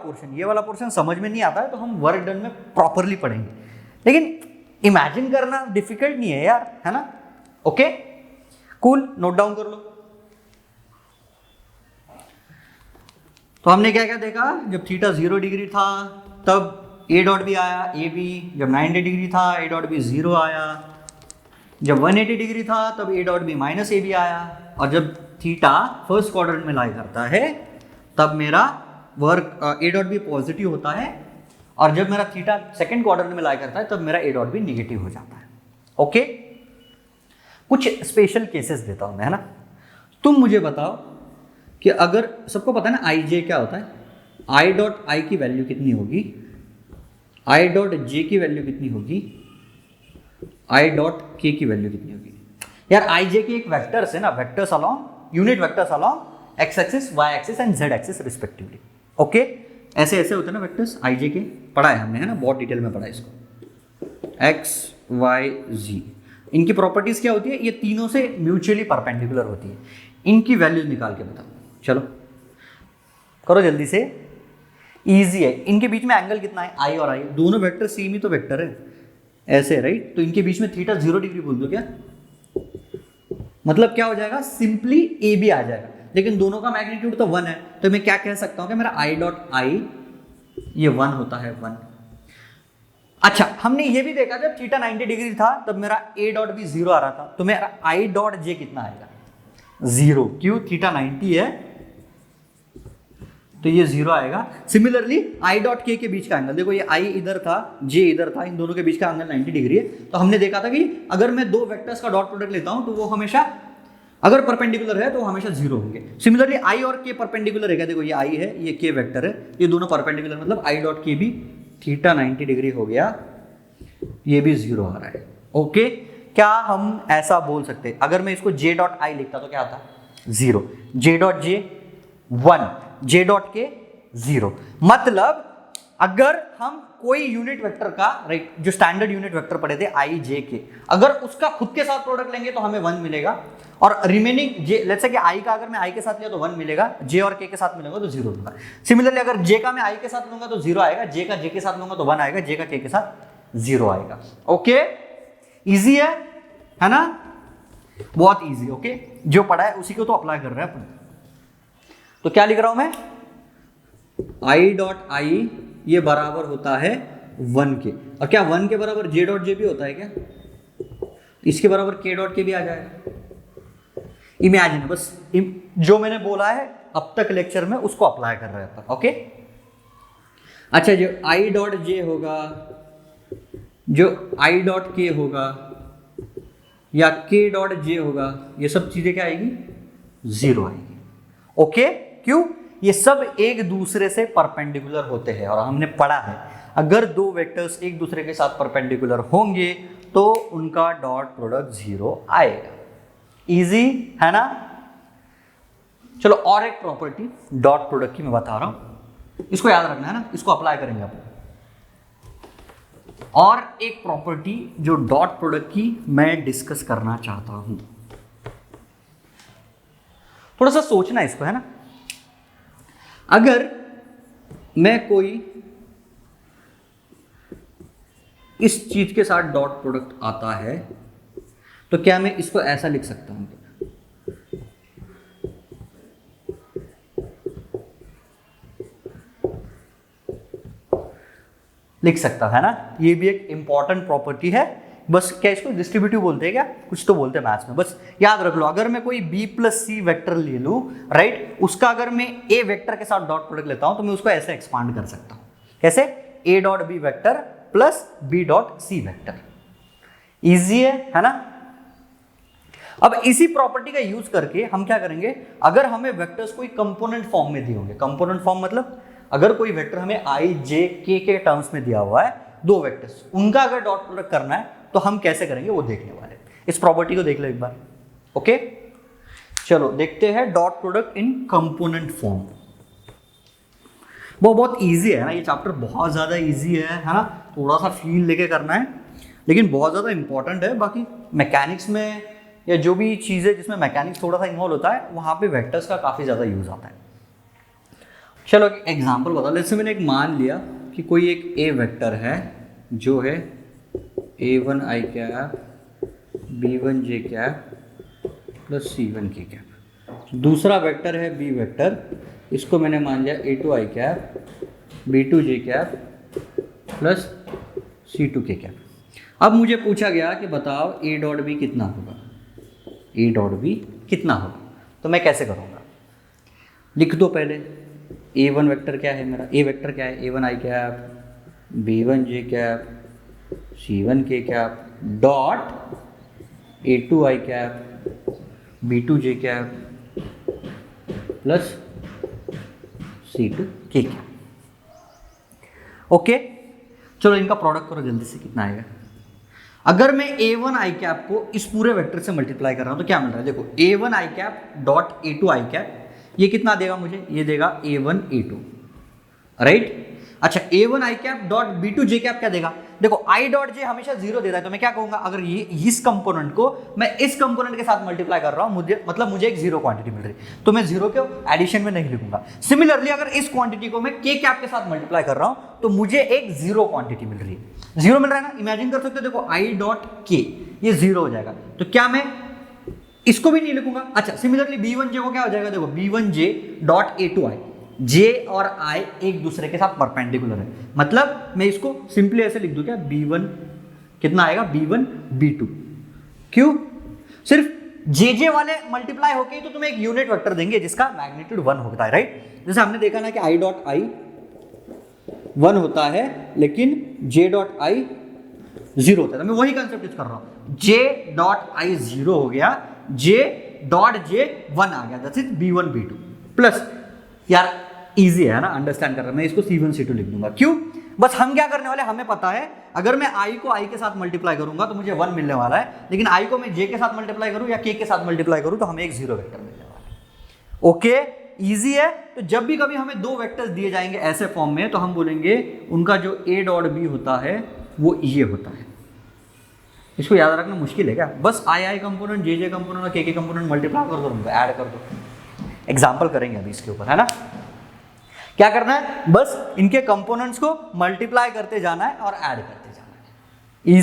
पोर्शन समझ में नहीं आता है तो हम वर्क डन में प्रॉपरली पढ़ेंगे, लेकिन इमेजिन करना डिफिकल्ट नहीं है यार, है ना। ओके, कूल, नोट डाउन कर लो। तो हमने क्या क्या देखा, जब थीटा 0 डिग्री था तब ए डॉट बी आया, ए बी। जब 90 डिग्री था ए डॉट बी 0 आया। जब 180 डिग्री था तब A dot B minus A B आया। और जब थीटा फर्स्ट क्वाड्रेंट में लाई करता है तब मेरा work A dot B positive होता है, और जब मेरा थीटा सेकंड क्वाड्रेंट में लाई करता है तब मेरा ए डॉट बी निगेटिव हो जाता है। ओके, कुछ स्पेशल केसेस देता हूं मैं, है ना। तुम मुझे बताओ कि अगर सबको पता है ना आई जे क्या होता है, आई डॉट आई की वैल्यू कितनी होगी, आई डॉट जे की वैल्यू कितनी होगी, आई डॉट के की वैल्यू कितनी होगी। यार आई जे की एक वेक्टर्स है ना, vectors along unit vectors along X axis, Y axis and Z axis respectively. Okay, ऐसे ऐसे होते हैं ना वेक्टर्स आई जे के, पढ़ा है हमने, है ना, बहुत डिटेल में पढ़ा है इसको। एक्स वाई जी, इनकी प्रॉपर्टीज क्या होती है, ये तीनों से म्यूचुअली परपेंडिकुलर होती है। इनकी वैल्यूज निकाल के बताओ, चलो करो जल्दी से, इजी है। इनके बीच में एंगल कितना है, आई और आई, दोनों वेक्टर सेम ही तो वेक्टर है, ऐसे राइट। तो इनके बीच में थीटा 0 डिग्री बोल दो क्या, मतलब क्या हो जाएगा, सिंपली ए बी आ जाएगा। लेकिन दोनों का मैग्नीट्यूड तो 1 है, तो मैं क्या कह सकता हूं कि मेरा आई डॉट आई ये 1 होता है, 1। अच्छा, हमने ये भी देखा जब थीटा 90 डिग्री था तब मेरा ए डॉट भी 0 आ रहा था, तो मेरा आई डॉट जे कितना आएगा, 0। क्यों, थीटा 90 है तो ये 0 आएगा। सिमिलरली आई डॉट के बीच का एंगल देखो, ये आई इधर था, जे इधर था, इन दोनों के बीच का एंगल 90 डिग्री है। तो हमने देखा था कि अगर मैं दो वेक्टर्स का डॉट प्रोडक्ट लेता हूं तो वो हमेशा, अगर परपेंडिकुलर है तो हमेशा 0 होंगे। सिमिलरली आई और के परपेंडिकुलर है क्या, देखो ये आई है, ये के वेक्टर है, ये दोनों परपेंडिकुलर, मतलब आई डॉट के भी थीटा 90 डिग्री हो गया, ये भी 0 आ रहा है। ओके, क्या हम ऐसा बोल सकते, अगर मैं इसको जे डॉट आई लिखता तो क्या आता, 0, J dot J 1, J dot के 0। मतलब अगर हम कोई यूनिट वेक्टर का, राइट, जो स्टैंडर्ड यूनिट वेक्टर पढ़े थे आई जे के, अगर उसका खुद के साथ प्रोडक्ट लेंगे तो हमें 1 मिलेगा, और रिमेनिंग जे, लेट्स से कि आई का अगर मैं आई के साथ लिया तो 1 मिलेगा, जे और के साथ मिलेगा तो 0 होगा। सिमिलरली अगर जे का मैं आई के साथ लूंगा तो 0 आएगा, जे का जे के साथ लूंगा तो 1 आएगा, जे का के साथ 0 आएगा। ओके, इजी है ना, बहुत इजी। ओके, जो पढ़ा है उसी को तो अप्लाई कर रहे हैं अपन। तो क्या लिख रहा हूं मैं, आई डॉट आई ये बराबर होता है 1 के, और क्या 1 के बराबर जे डॉट जे भी होता है क्या, इसके बराबर के डॉट के भी आ जाएगा। इमेजिन, बस जो मैंने बोला है अब तक लेक्चर में उसको अप्लाई कर रहे हैं। ओके, अच्छा, जो आई डॉट जे होगा, जो आई डॉट के होगा, या के डॉट जे होगा, ये सब चीजें क्या आएगी, 0 आएगी। ओके, क्यों, ये सब एक दूसरे से परपेंडिकुलर होते हैं, और हमने पढ़ा है अगर दो वेक्टर्स एक दूसरे के साथ परपेंडिकुलर होंगे तो उनका डॉट प्रोडक्ट 0 आएगा। इजी है ना। चलो और एक प्रॉपर्टी डॉट प्रोडक्ट की मैं बता रहा हूं, इसको याद रखना है ना, इसको अप्लाई करेंगे अपन। और एक प्रॉपर्टी जो डॉट प्रोडक्ट की मैं डिस्कस करना चाहता हूं, थोड़ा सा सोचना इसको, है ना। अगर मैं कोई इस चीज के साथ डॉट प्रोडक्ट आता है तो क्या मैं इसको ऐसा लिख सकता हूं, लिख सकता है ना। ये भी एक इंपॉर्टेंट प्रॉपर्टी है। बस क्या इसको डिस्ट्रीब्यूटिव बोलते हैं क्या, कुछ तो बोलते हैं मैथ्स में, बस याद रख लो। अगर मैं कोई b प्लस सी वेक्टर ले लूं, राइट, उसका अगर मैं a वेक्टर के साथ डॉट प्रोडक्ट लेता हूं तो मैं उसको ऐसे एक्सपांड कर सकता हूं, कैसे, a dot B vector plus b dot C vector. Easy है ना। अब इसी प्रॉपर्टी का यूज करके हम क्या करेंगे, अगर हमें वेक्टर्स कोई कंपोनेंट फॉर्म में दिए होंगे, कंपोनेंट फॉर्म मतलब अगर कोई वेक्टर हमें आई जे के टर्म्स में दिया हुआ है, दो वेक्टर्स, उनका अगर डॉट प्रोडक्ट करना है तो हम कैसे करेंगे वो देखने वाले। इस प्रॉपर्टी को देख लो एक बार। ओके, चलो देखते हैं dot product in component form. वो बहुत इजी है ना, ये चैप्टर बहुत ज़्यादा इजी है ना, थोड़ा सा फील लेके करना है, लेकिन बहुत ज़्यादा इंपॉर्टेंट है। बाकी मैकेनिक्स में या जो भी चीज़ें जिसमें मैकेनिक्स थोड़ा सा इन्वॉल्व होता है, वहाँ पे वेक्टर्स का काफ़ी ज़्यादा यूज आता है। चलो एक एग्जाम्पल बता, जैसे मैंने एक मान लिया कि कोई एक ए वेक्टर है जो है a1 i cap b1 j cap plus C1 k cap. दूसरा वेक्टर है B वेक्टर, इसको मैंने मान लिया A2 i cap B2 j cap plus C2 k cap. अब मुझे पूछा गया कि बताओ A डॉट B कितना होगा, A डॉट B कितना होगा, तो मैं कैसे करूँगा? लिख दो पहले A1 वेक्टर क्या है मेरा, A वेक्टर क्या है, A1 i cap B1 j cap C1 k cap dot A2 i cap B2 j cap plus C2 k cap. Okay, चलो इनका प्रोडक्ट करो जल्दी से, कितना आएगा? अगर मैं A1 i कैप को इस पूरे वेक्टर से मल्टीप्लाई कर रहा हूं तो क्या मिल रहा है? देखो A1 i cap dot A2 i cap, ये कितना देगा मुझे? ये देगा A1 A2, राइट। अच्छा, A1 i cap dot B2 j cap क्या देगा? देखो i डॉट j हमेशा जीरो देता है, तो मैं क्या कहूंगा, अगर ये इस कंपोनेंट को मैं इस कंपोनेंट के साथ मल्टीप्लाई कर रहा हूं, मुझे एक जीरो क्वांटिटी मिल रही है, तो मैं जीरो के एडिशन में नहीं लिखूंगा। सिमिलरली अगर इस क्वांटिटी को मैं k कैप के साथ मल्टीप्लाई कर रहा हूं तो मुझे एक जीरो क्वांटिटी मिल रही है। जीरो मिल रहा है ना, इमेजिन कर सकते हो, देखो i डॉट k ये जीरो हो जाएगा, तो क्या मैं इसको भी नहीं लिखूंगा? अच्छा, सिमिलरली B1j को क्या हो जाएगा? देखो B1j डॉट A2i, j और i एक दूसरे के साथ परपेंडिकुलर है, मतलब मैं इसको सिंपली ऐसे लिख दूं क्या, B1 कितना आएगा, B1 B2। क्यों? सिर्फ JJ वाले मल्टीप्लाई होके ही तो तुम्हें एक यूनिट वेक्टर देंगे जिसका मैग्नीट्यूड 1 होता है, राइट। जैसे हमने देखा ना कि i डॉट i 1 होता है लेकिन j डॉट i 0 होता है, तो मैं वही कंसेप्ट यूज कर रहा हूं, j डॉट i 0 हो गया, j डॉट j 1 आ गया, that's it B1 B2 plus. यार इजी है ना, अंडरस्टैंड कर रहा है, मैं इसको C1 C2 लिख दूंगा। क्यों? बस हम क्या करने वाले, हमें पता है अगर मैं i को i के साथ मल्टीप्लाई करूंगा तो मुझे 1 मिलने वाला है, लेकिन i को मैं j के साथ मल्टीप्लाई करूं या k के साथ मल्टीप्लाई करूं तो हमें एक जीरो वेक्टर मिलने वाला है। ओके, इजी है। तो जब भी कभी हमें दो वेक्टर्स दिए जाएंगे ऐसे फॉर्म में, तो हम बोलेंगे उनका जो a डॉट b होता है वो ये होता है। इसको याद रखना मुश्किल है क्या? बस i कंपोनेंट j कंपोनेंट और k कंपोनेंट मल्टीप्लाई कर दो, उनको ऐड कर दो। एग्जाम्पल करेंगे अभी इसके ऊपर, है ना। क्या करना है? बस इनके कंपोनेंट्स को मल्टीप्लाई करते जाना है और ऐड करते जाना है।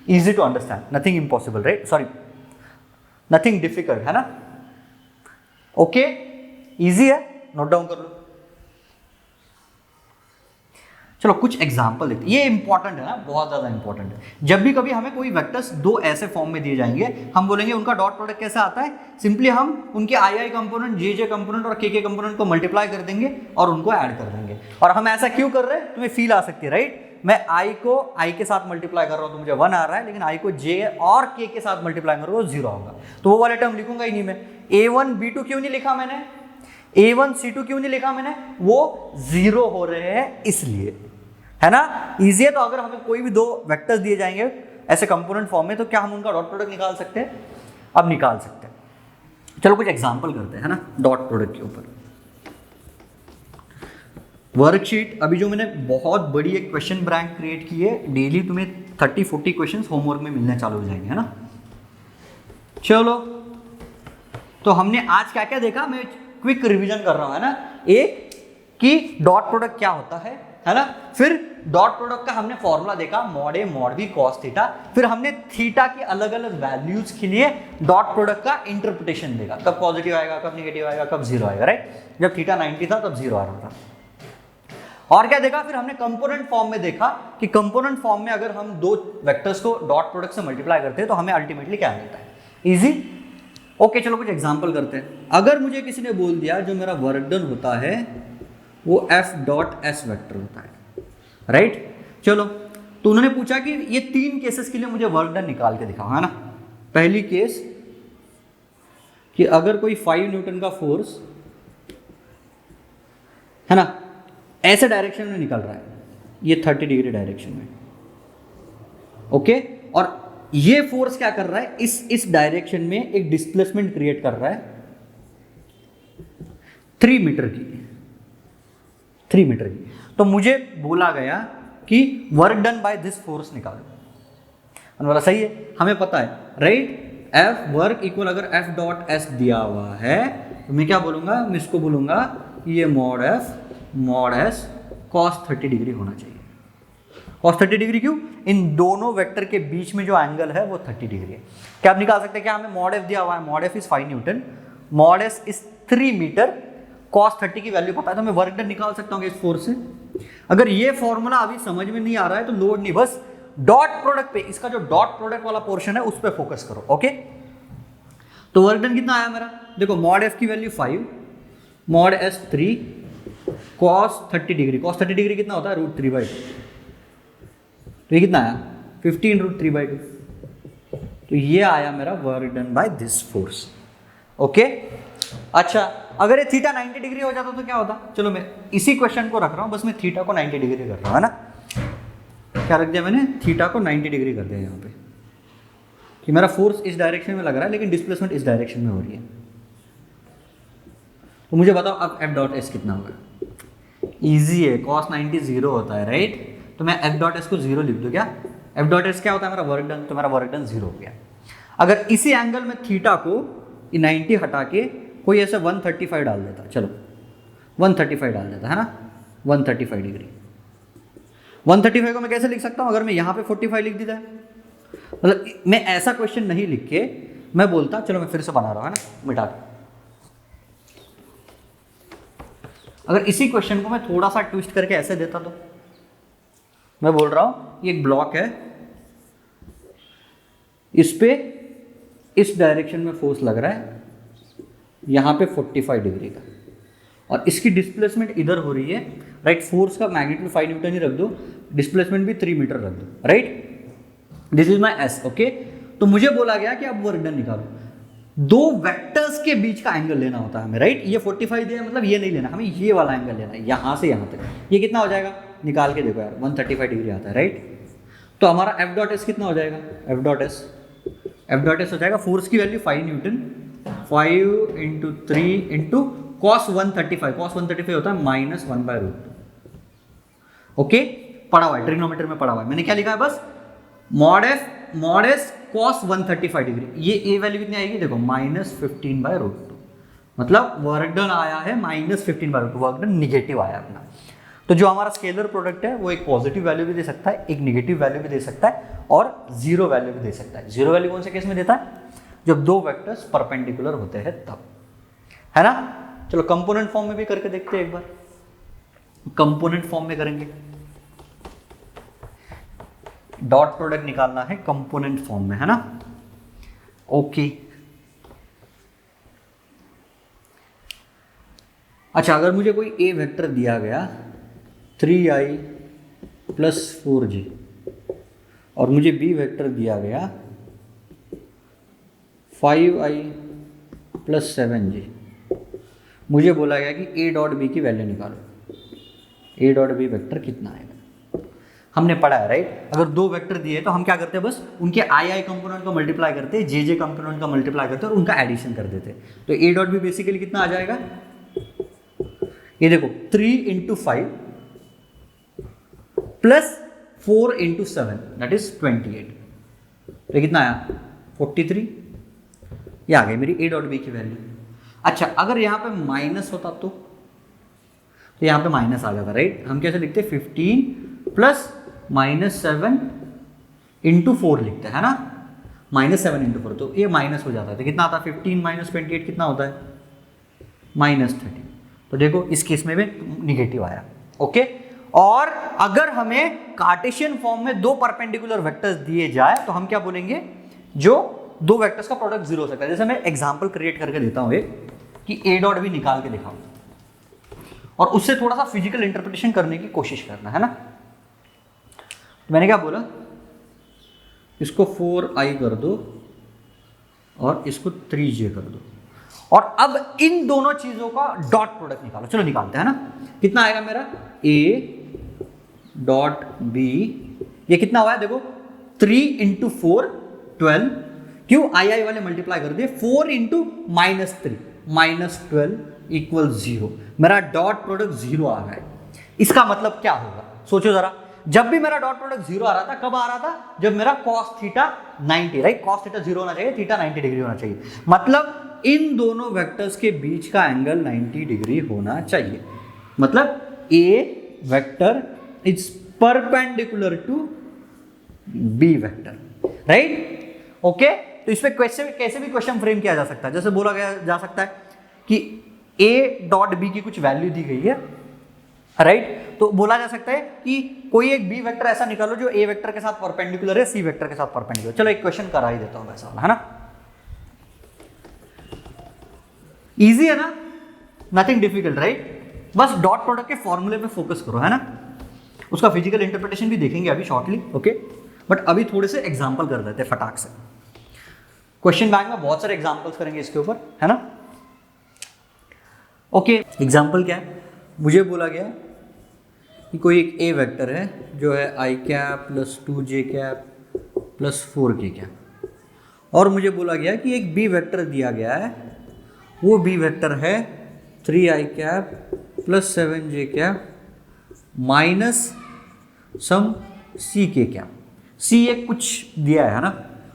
Easy to understand, nothing impossible, right, sorry nothing difficult, है ना। ओके, इजी है, नोट डाउन कर लो। चलो कुछ एग्जाम्पल देखते हैं, ये इंपॉर्टेंट है ना, बहुत ज्यादा इंपॉर्टेंट है। जब भी कभी हमें कोई वेक्टर्स दो ऐसे फॉर्म में दिए जाएंगे, हम बोलेंगे उनका डॉट प्रोडक्ट कैसे आता है। सिंपली हम उनके आई कंपोनेंट, जे कंपोनेंट और के कंपोनेंट को मल्टीप्लाई कर देंगे और उनको ऐड कर देंगे। और हम ऐसा क्यों कर रहे हैं, तुम्हें फील आ सकती है, राइट। मैं आई को आई के साथ मल्टीप्लाई कर रहा हूं तो मुझे 1 आ रहा है, लेकिन आई को जे और के साथ मल्टीप्लाई करूंगा तो 0 होगा, तो वो वाले टर्म लिखूंगा ही नहीं मैं। A1 B2 क्यों नहीं लिखा मैंने, A1 C2 क्यों नहीं लिखा मैंने, वो 0 हो रहे हैं इसलिए, है ना। इजी है। तो अगर हमें कोई भी दो वेक्टर्स दिए जाएंगे ऐसे कंपोनेंट फॉर्म में, तो क्या हम उनका डॉट प्रोडक्ट निकाल सकते हैं? अब निकाल सकते हैं। चलो कुछ एग्जांपल करते हैं, है ना, डॉट प्रोडक्ट के ऊपर। वर्कशीट, अभी जो मैंने बहुत बड़ी एक क्वेश्चन बैंक क्रिएट की है, डेली तुम्हें 30-40 क्वेश्चन होमवर्क में मिलने चालू हो जाएंगे, है ना। चलो, तो हमने आज क्या क्या देखा, मैं क्विक रिवीजन कर रहा हूं, है ना। एक कि डॉट प्रोडक्ट क्या होता है ना। फिर डॉट प्रोडक्ट का हमने फॉर्मूला देखा, mod A mod B cos theta. फिर हमने थीटा की अलग अलग वैल्यूज के लिए डॉट प्रोडक्ट का इंटरप्रिटेशन देखा, कब पॉजिटिव आएगा, कब नेगेटिव आएगा, कब 0 आएगा, राइट। जब थीटा 90 था तब 0 आ रहा था। और क्या देखा, फिर हमने कंपोनेंट फॉर्म में देखा कि कंपोनेंट फॉर्म में अगर हम दो वेक्टर्स को डॉट प्रोडक्ट से मल्टीप्लाई करते हैं तो हमें अल्टीमेटली क्या मिलता है, इजी। ओके, चलो कुछ एग्जांपल करते हैं। अगर मुझे किसी ने बोल दिया जो मेरा वर्क डन होता है वो f डॉट एस वेक्टर होता है, राइट। चलो, तो उन्होंने पूछा कि ये 3 केसेस के लिए मुझे वर्क डन निकाल के दिखाओ, है ना। पहली केस कि अगर कोई 5 न्यूटन का फोर्स, है ना, ऐसे डायरेक्शन में निकल रहा है, ये 30 डिग्री डायरेक्शन में, ओके, और ये फोर्स क्या कर रहा है, इस डायरेक्शन में एक डिस्प्लेसमेंट क्रिएट कर रहा है 3 मीटर की, 3 मीटर की। तो मुझे बोला गया कि work done by this force निकालो। मैंने बोला सही है, हमें पता है, राइट। एफ वर्क इक्वल, अगर एफ डॉट एस दिया हुआ है तो मैं क्या बोलूंगा, मैं इसको बोलूंगा ये mod F mod S cos 30 degree होना चाहिए। cos 30 डिग्री क्यों? इन दोनों वेक्टर के बीच में जो एंगल है वो 30 डिग्री है। क्या आप निकाल सकते हैं? क्या हमें मॉड एफ दिया हुआ है, mod F is 5 newton, mod S is 3 meter, cos 30 की वैल्यू पता है तो मैं वर्क डन निकाल सकता हूँ इस फोर्स से। अगर ये फॉर्मूला अभी समझ में नहीं आ रहा है तो लोड नहीं, बस डॉट प्रोडक्ट पे, इसका जो डॉट प्रोडक्ट वाला पोर्शन है उस पर फोकस करो। ओके, तो वर्क डन कितना आया मेरा? देखो मॉड एफ की value 5, mod S 3, cos 30 degree, cos 30 degree कितना होता है? √3/2। तो ये कितना आया? 15 √3/2। तो ये आया मेरा work done by this force. Okay, अच्छा अगर ये थीटा 90 डिग्री हो जाता तो क्या होता? चलो मैं इसी क्वेश्चन को रख रहा हूँ, बस मैं थीटा को 90 डिग्री कर रहा हूँ, है ना? क्या रख दिया मैंने? थीटा को 90 डिग्री कर दिया यहाँ पे, कि मेरा फोर्स इस डायरेक्शन में लग रहा है लेकिन डिस्प्लेसमेंट इस डायरेक्शन में हो रही है। तो मुझे बताओ अब एफ डॉट एस कितना होगा? ईजी है, cos 90 0 होता है, राइट? तो मैं एफ डॉट एस को 0 लिख दूँ क्या? एफ डॉट एस क्या होता है? मेरा वर्क डन। तो मेरा वर्क डन 0 हो गया। अगर इसी एंगल में थीटा को 90 हटा के कोई ऐसे 135 डाल देता, चलो 135 डाल देता, है ना? 135 डिग्री। 135 को मैं कैसे लिख सकता हूँ? अगर मैं यहाँ पे 45 लिख देता है, मतलब मैं ऐसा क्वेश्चन नहीं लिख के मैं बोलता, चलो मैं फिर से बना रहा हूँ, है ना, मिटा के। अगर इसी क्वेश्चन को मैं थोड़ा सा ट्विस्ट करके ऐसे देता तो मैं बोल रहा हूँ ये एक ब्लॉक है, इस पे इस डायरेक्शन में फोर्स लग रहा है, यहाँ पे 45 डिग्री का, और इसकी डिस्प्लेसमेंट इधर हो रही है, राइट? फोर्स का मैग्नीट्यूड 5 न्यूटन ही रख दो, डिस्प्लेसमेंट भी 3 मीटर रख दो, right? This is my S. Okay, तो मुझे बोला गया कि अब वर्क डन निकालो। दो वेक्टर्स के बीच का एंगल लेना होता है हमें, राइट? ये 45 दिया है, मतलब ये नहीं लेना, हमें ये वाला एंगल लेना है, यहाँ से यहाँ तक। ये कितना हो जाएगा? निकाल के देखो यार, 135 डिग्री आता है, राइट? तो हमारा एफ डॉट एस कितना हो जाएगा? एफ डॉट एस हो जाएगा, फोर्स की वैल्यू 5 न्यूटन, 5 × 3 × cos 135, cos 135 होता है -1/√2। ओके, पढ़ा हुआ है, ट्रिग्नोमेट्री में पढ़ा हुआ है। मैंने क्या लिखा है? बस मॉड एस cos 135 डिग्री। ये ए वैल्यू कितनी आएगी? देखो -15/√2, मतलब वर्क डन आया है -15/√2, वर्क डन निगेटिव आया अपना। तो जो हमारा स्केलर प्रोडक्ट है वो एक पॉजिटिव वैल्यू भी दे सकता है, एक निगेटिव वैल्यू भी दे सकता है, और 0 वैल्यू भी दे सकता है। 0 वैल्यू कौन से केस में देता है? जब दो वेक्टर्स परपेंडिकुलर होते हैं तब, है ना? चलो कंपोनेंट फॉर्म में भी करके देखते हैं एक बार। कंपोनेंट फॉर्म में करेंगे, डॉट प्रोडक्ट निकालना है कंपोनेंट फॉर्म में, है ना? ओके, अच्छा अगर मुझे कोई ए वेक्टर दिया गया 3i + 4j, और मुझे बी वेक्टर दिया गया 5i + 7j, मुझे बोला गया कि a डॉट बी की वैल्यू निकालो। a डॉट बी वेक्टर कितना आएगा? हमने पढ़ा है, राइट? अगर दो वेक्टर दिए तो हम क्या करते हैं? बस उनके आई कंपोनेंट को मल्टीप्लाई करते हैं, जे कंपोनेंट का मल्टीप्लाई करते हैं और उनका एडिशन कर देते हैं। तो a डॉट बी बेसिकली कितना आ जाएगा? ये देखो 3 × 5 + 4 × 7, दैट इज 28। तो ये कितना आया? 43। ये आ गई मेरी a डॉट बी की वैल्यू। अच्छा अगर यहाँ पे माइनस होता तो यहाँ पे माइनस आ जाता, राइट? हम कैसे लिखते? 15 + -7 × 4 लिखते हैं ना, -7 × 4, तो ये माइनस हो जाता है। तो कितना आता है? 15 - 28 कितना होता है? -30। तो देखो इस केस में भी निगेटिव आया। ओके, और अगर हमें कार्टेशियन फॉर्म में दो परपेंडिकुलर वेक्टर्स दिए जाए तो हम क्या बोलेंगे? जो दो वेक्टर्स का प्रोडक्ट 0 हो सकता है। जैसे मैं एग्जांपल क्रिएट करके देता हूं एक, कि a डॉट भी निकाल के दिखाऊं, और उससे थोड़ा सा फिजिकल इंटरप्रिटेशन करने की कोशिश करना, है ना? तो मैंने क्या बोला? इसको 4i कर दो और इसको 3j कर दो, और अब इन दोनों चीजों का डॉट प्रोडक्ट निकालो। चलो निकालते हैं ना। कितना आएगा मेरा? a डॉट b, ये कितना हुआ है? देखो 3 × 4 12, क्यों? आई वाले मल्टीप्लाई कर दिए, 4 × -3 -12 = 0। मेरा डॉट प्रोडक्ट 0 आ रहा है। इसका मतलब क्या होगा? सोचो जरा, जब भी मेरा डॉट प्रोडक्ट 0 आ रहा था, कब आ रहा था? जब मेरा cos theta 90, right? cos theta 0 होना चाहिए, थीटा 90 डिग्री होना चाहिए, मतलब इन दोनों वेक्टर्स के बीच का एंगल 90 डिग्री होना चाहिए। मतलब a vector is perpendicular to B vector, right. Okay, तो इसमें कैसे भी क्वेश्चन फ्रेम किया जा सकता है। जैसे बोला गया जा सकता है कि a डॉट बी की कुछ वैल्यू दी गई है, राइट। तो बोला जा सकता है कि कोई एक बी वेक्टर ऐसा निकालो जो a वेक्टर के साथ परपेंडिकुलर है सी वेक्टर के साथ परपेंडिकुलर। चलो एक क्वेश्चन करा ही देता हूं वैसा वाला, है ना। इजी है ना, नथिंग डिफिकल्ट, राइट। बस डॉट प्रोडक्ट के फॉर्मूले पे फोकस करो, है ना। उसका फिजिकल इंटरप्रिटेशन भी देखेंगे अभी शॉर्टली, ओके। बट अभी थोड़े से एग्जांपल कर देते हैं फटाक से। क्वेश्चन बैंक में बहुत सारे एग्जांपल्स करेंगे इसके ऊपर, है ना। ओके, एग्जांपल क्या है, मुझे बोला गया कि कोई एक ए वेक्टर है जो है i cap plus 2j cap plus 4k cap, और मुझे बोला गया कि एक बी वेक्टर दिया गया है, वो बी वेक्टर है 3i cap plus 7j cap minus some ck cap. C एक कुछ दिया है ना,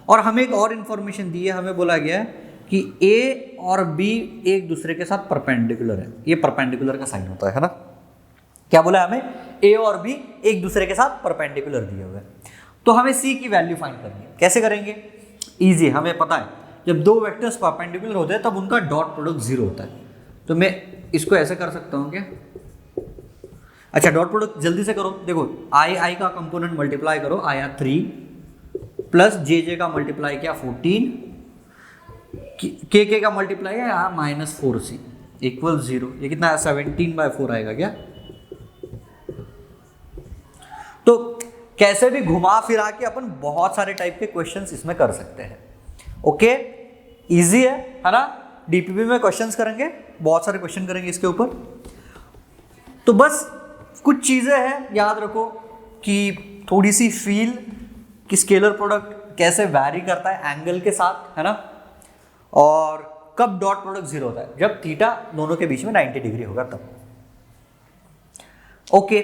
और हमें एक और इंफॉर्मेशन दी है, हमें बोला गया है कि a और b एक दूसरे के साथ परपेंडिकुलर है। ये परपेंडिकुलर का साइन होता है ना। क्या बोला है हमें, a और b एक दूसरे के साथ परपेंडिकुलर दिए हुए हैं। तो हमें c की वैल्यू फाइंड करनी है। कैसे करेंगे, इजी, हमें पता है जब दो वेक्टर्स परपेंडिकुलर होते हैं तब उनका डॉट प्रोडक्ट 0 होता है। तो मैं इसको ऐसे कर सकता हूँ क्या, अच्छा डॉट प्रोडक्ट जल्दी से करो। देखो i का कंपोनेंट मल्टीप्लाई करो, आया 3 प्लस जे का मल्टीप्लाई किया 14, के का मल्टीप्लाई है माइनस 4c इक्वल 0। ये कितना है, 17/4 आएगा क्या। तो कैसे भी घुमा फिरा के अपन बहुत सारे टाइप के क्वेश्चंस इसमें कर सकते हैं। ओके, इजी है ना। डीपीपी में क्वेश्चंस करेंगे, बहुत सारे क्वेश्चन करेंगे इसके ऊपर। तो बस कुछ चीजें हैं याद रखो कि थोड़ी सी फील कि स्केलर प्रोडक्ट कैसे वैरी करता है एंगल के साथ, है ना। और कब डॉट प्रोडक्ट 0 होता है, जब थीटा दोनों के बीच में 90 डिग्री होगा तब। ओके,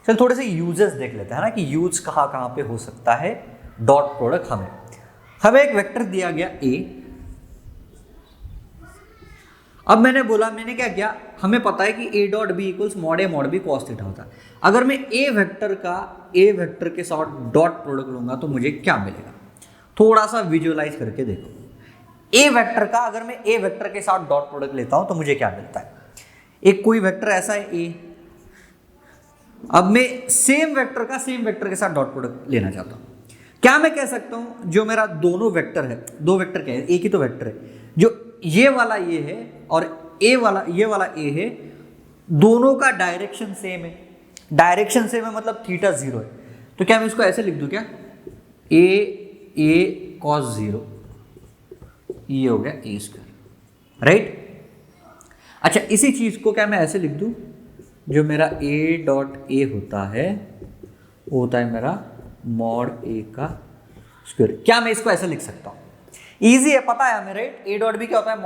चल थोड़े से यूजेस देख लेते हैं ना कि यूज कहाँ कहाँ पे हो सकता है डॉट प्रोडक्ट। हमें एक वेक्टर दिया गया a। अब मैंने क्या किया, हमें पता है कि a dot B equals mod a mod b cos theta होता है। अगर मैं a वेक्टर के साथ डॉट प्रोडक्ट लूंगा तो मुझे क्या मिलेगा, थोड़ा सा विजुअलाइज करके देखो। a वेक्टर का अगर मैं a वेक्टर के साथ डॉट प्रोडक्ट लेता हूं तो मुझे क्या मिलता है। एक कोई वेक्टर ऐसा है a, अब मैं सेम वेक्टर के साथ डॉट प्रोडक्ट लेना चाहता हूं। क्या मैं कह सकता हूं, जो मेरा दोनों वेक्टर है, दो वेक्टर क्या है, एक ही तो वेक्टर है, जो ये वाला ये है और ये वाला ए है, दोनों का डायरेक्शन सेम है। डायरेक्शन सेम है मतलब थीटा 0 है। तो क्या मैं इसको ऐसे लिख दूं क्या, a cos 0, ये हो गया a स्क्वायर, राइट। अच्छा इसी चीज को क्या मैं ऐसे लिख दूं, जो मेरा a डॉट ए होता है वो होता है मेरा मॉड a का स्क्वायर। क्या मैं इसको ऐसे लिख सकता हूं, इजी है, पता है हमें, राइट। a डॉट बी क्या होता है,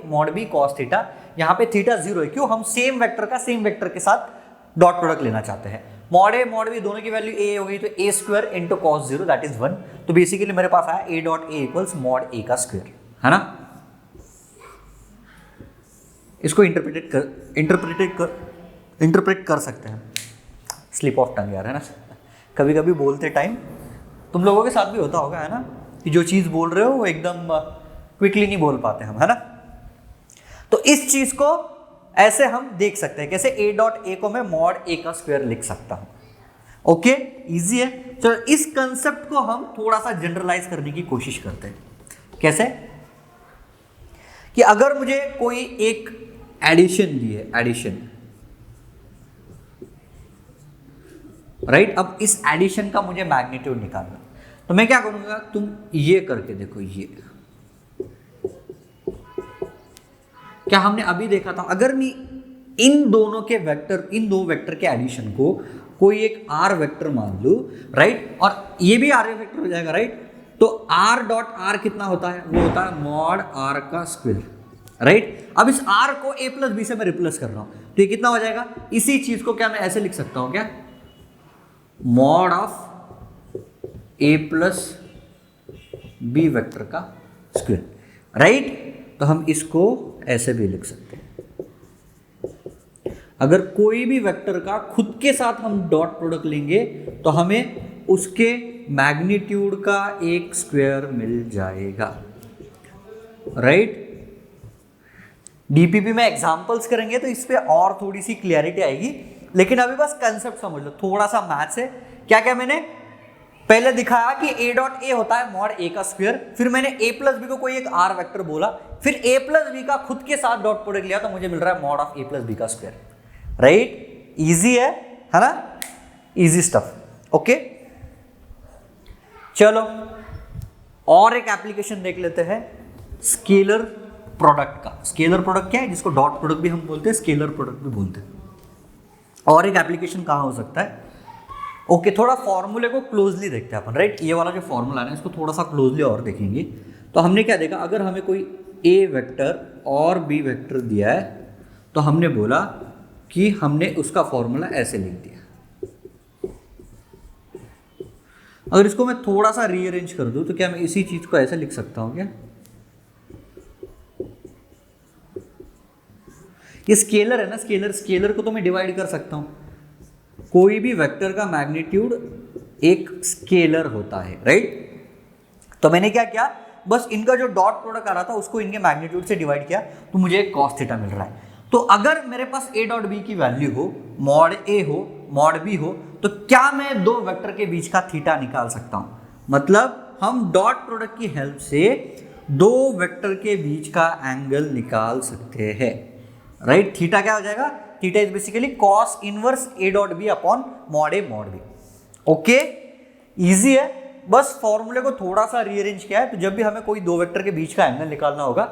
मॉड बी कॉस थीटा। यहाँ पे थीटा 0 है, क्यों, हम सेम वेक्टर के साथ डॉट प्रोडक्ट लेना चाहते हैं। मॉड बी दोनों की वैल्यू a हो गई, तो a square into cos 0 that is 1। तो बेसिकली मेरे पास आया a dot A equals mod a का स्क्वायर, है ना। इसको इंटरप्रेट कर सकते हैं। स्लिप ऑफ टंग यार, है ना। कभी कभी बोलते टाइम तुम लोगों के साथ भी होता होगा, है ना, कि जो चीज़ बोल रहे हो वो एकदम क्विकली नहीं बोल पाते हम, है ना। तो इस चीज़ को ऐसे हम देख सकते हैं, कैसे a डॉट ए को मैं मॉड a का स्क्वायर लिख सकता हूं। ओके, इजी है। तो इस कंसेप्ट को हम थोड़ा सा जनरलाइज करने की कोशिश करते हैं। कैसे, कि अगर मुझे कोई एक एडिशन दी है, एडिशन, राइट। अब इस एडिशन का मुझे मैग्नीट्यूड निकालना, तो मैं क्या करूंगा, तुम ये करके देखो। ये क्या हमने अभी देखा था, अगर मैं इन दो वेक्टर के एडिशन को कोई एक आर वेक्टर मान लूं, राइट, और ये भी आर वेक्टर हो जाएगा, राइट। तो आर डॉट आर कितना होता है, वो होता है मॉड आर का स्क्वायर, राइट। अब इस आर को a प्लस बी से मैं रिप्लेस कर रहा हूं, तो ये कितना हो जाएगा। इसी चीज को क्या मैं ऐसे लिख सकता हूं क्या, mod of a plus B vector का स्क्वायर, राइट। तो हम इसको ऐसे भी लिख सकते हैं। अगर कोई भी वेक्टर का खुद के साथ हम डॉट प्रोडक्ट लेंगे तो हमें उसके मैग्नीट्यूड का एक स्क्वायर मिल जाएगा, राइट। डीपीपी में एग्जांपल्स करेंगे तो इस पे और थोड़ी सी क्लियरिटी आएगी, लेकिन अभी बस कंसेप्ट समझ लो, थोड़ा सा मैथ्स है। क्या क्या मैंने पहले दिखाया कि a डॉट ए होता है मॉड a का स्क्वायर, फिर मैंने a प्लस बी को कोई एक r वेक्टर बोला, फिर a प्लस बी का खुद के साथ डॉट प्रोडक्ट लिया तो मुझे मिल रहा है mod of a plus B का स्क्वायर, राइट। इजी है ना, इजी स्टफ, ओके। चलो और एक एप्लीकेशन देख लेते हैं स्केलर प्रोडक्ट का। स्केलर प्रोडक्ट क्या है, जिसको डॉट प्रोडक्ट भी हम बोलते हैं, स्केलर प्रोडक्ट भी बोलते हैं। और एक एप्लीकेशन कहाँ हो सकता है, ओके थोड़ा फॉर्मूले को क्लोजली देखते हैं अपन, राइट। ये वाला जो फॉर्मूला है इसको थोड़ा सा क्लोजली और देखेंगे तो हमने क्या देखा, अगर हमें कोई ए वेक्टर और बी वेक्टर दिया है तो हमने बोला कि हमने उसका फॉर्मूला ऐसे लिख दिया। अगर इसको मैं थोड़ा सा रीअरेंज कर दूं तो क्या मैं इसी चीज को ऐसे लिख सकता हूं क्या, ये स्केलर है ना, स्केलर को तो मैं डिवाइड कर सकता हूं। कोई भी वेक्टर का मैग्नीट्यूड एक स्केलर होता है, राइट। तो मैंने क्या किया, बस इनका जो डॉट प्रोडक्ट आ रहा था उसको इनके मैग्नीट्यूड से डिवाइड किया तो मुझे एक कॉस थीटा मिल रहा है। तो अगर मेरे पास a डॉट बी की वैल्यू हो, मॉड a हो, मॉड b हो, तो क्या मैं दो वेक्टर के बीच का थीटा निकाल सकता हूं। मतलब हम डॉट प्रोडक्ट की हेल्प से दो वेक्टर के बीच का एंगल निकाल सकते हैं, राइट। थीटा क्या हो जाएगा, theta is basically cos inverse a dot B upon mod a mod b, okay. Easy है, बस फॉर्मूले को थोड़ा सा रीअरेंज किया है। तो जब भी हमें कोई दो वेक्टर के बीच का एंगल निकालना होगा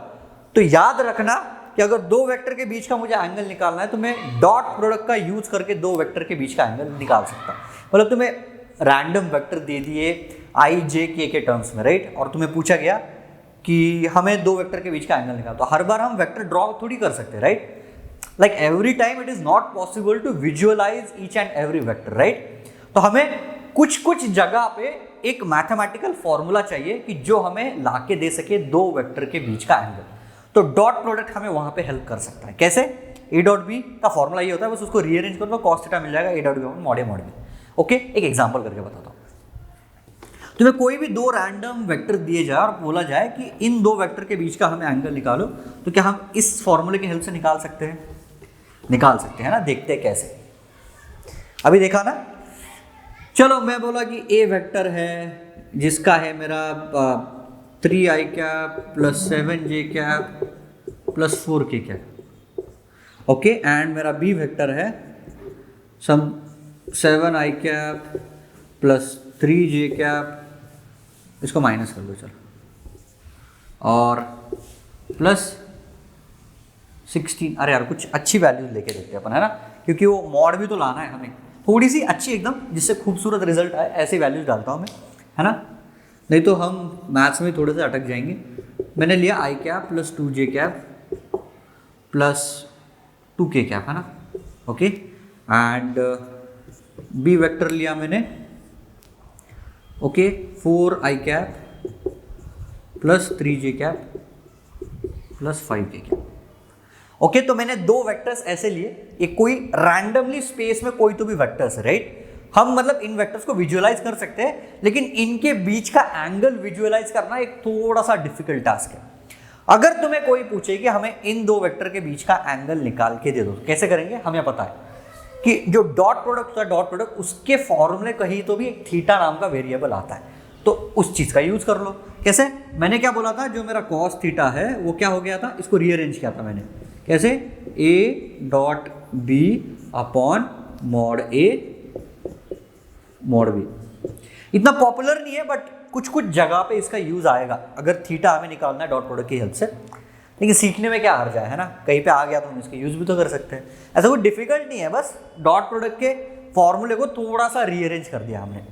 तो याद रखना कि अगर दो वेक्टर के बीच का मुझे एंगल निकालना है तो मैं डॉट प्रोडक्ट का यूज करके दो वेक्टर के बीच का एंगल निकाल सकता हूं। मतलब तुम्हें रैंडम वेक्टर दे दिए i j k के टर्म्स में, राइट, और तुम्हें पूछा गया कि हमें दो वेक्टर के बीच का एंगल निकाल, तो हर बार हम वेक्टर ड्रॉ थोड़ी कर सकते, right. Like every time it is not possible to visualise each and every vector, right. तो हमें कुछ जगह पे एक मैथमेटिकल फॉर्मूला चाहिए कि जो हमें लाके दे सके दो वेक्टर के बीच का एंगल। तो डॉट प्रोडक्ट हमें वहां पे हेल्प कर सकता है। कैसे, a डॉट बी का फॉर्मूला ये होता है, बस उसको रीअरेंज करो तो कॉस थीटा मिल जाएगा, a dot B mod a mod b, okay. एक एग्जांपल करके बताता हूं। तुम्हें कोई भी दो रैंडम वेक्टर दिए जाए और बोला जाए कि इन दो वेक्टर के बीच का हमें एंगल निकालो, तो क्या हम इस फॉर्मूले की हेल्प से निकाल सकते हैं? निकाल सकते हैं ना। देखते हैं कैसे, अभी देखा ना। चलो मैं बोला कि a वेक्टर है जिसका है मेरा 3i cap plus 7j cap plus 4k cap, okay. And मेरा b वेक्टर है सम 7i cap plus 3j cap, इसको माइनस कर दो चलो, और प्लस 16। अरे यार कुछ अच्छी वैल्यूज लेके देखते हैं अपन, है ना, क्योंकि वो मॉड भी तो लाना है हमें, थोड़ी सी अच्छी एकदम जिससे खूबसूरत रिजल्ट आए, ऐसी वैल्यूज डालता हूँ मैं, है ना, नहीं तो हम मैथ्स में थोड़े से अटक जाएंगे। मैंने लिया i cap plus 2j cap plus 2k cap, है ना, ओके। एंड b वेक्टर लिया मैंने, okay, 4i cap plus 3j cap plus 5k cap, okay. तो मैंने दो वेक्टर्स ऐसे लिए, एक कोई रैंडमली स्पेस में कोई तो भी वेक्टर्स है, राइट। हम मतलब इन वेक्टर्स को विजुअलाइज कर सकते हैं, लेकिन इनके बीच का एंगल विजुअलाइज करना एक थोड़ा सा डिफिकल्ट टास्क है। अगर तुम्हें कोई पूछे कि हमें इन दो वेक्टर के बीच का एंगल निकाल के दे दो, कैसे करेंगे? हमें पता है कि जो डॉट प्रोडक्ट होता है, डॉट प्रोडक्ट, उसके फॉर्मूले कहीं तो भी एक थीटा नाम का वेरिएबल आता है, तो उस चीज का यूज कर लो। कैसे? मैंने क्या बोला था, जो मेरा कॉस थीटा है वो क्या हो गया था, इसको रीअरेंज किया था मैंने। कैसे? a dot B upon mod a mod b। इतना पॉपुलर नहीं है बट कुछ जगह पे इसका यूज आएगा अगर थीटा हमें निकालना है डॉट प्रोडक्ट की हेल्प से। लेकिन सीखने में क्या हार जाए, है ना, कहीं पे आ गया तो हम इसका यूज भी तो कर सकते हैं। ऐसा कोई डिफिकल्ट नहीं है, बस डॉट प्रोडक्ट के फॉर्मूले को थोड़ा सा रीअरेंज कर दिया हमने।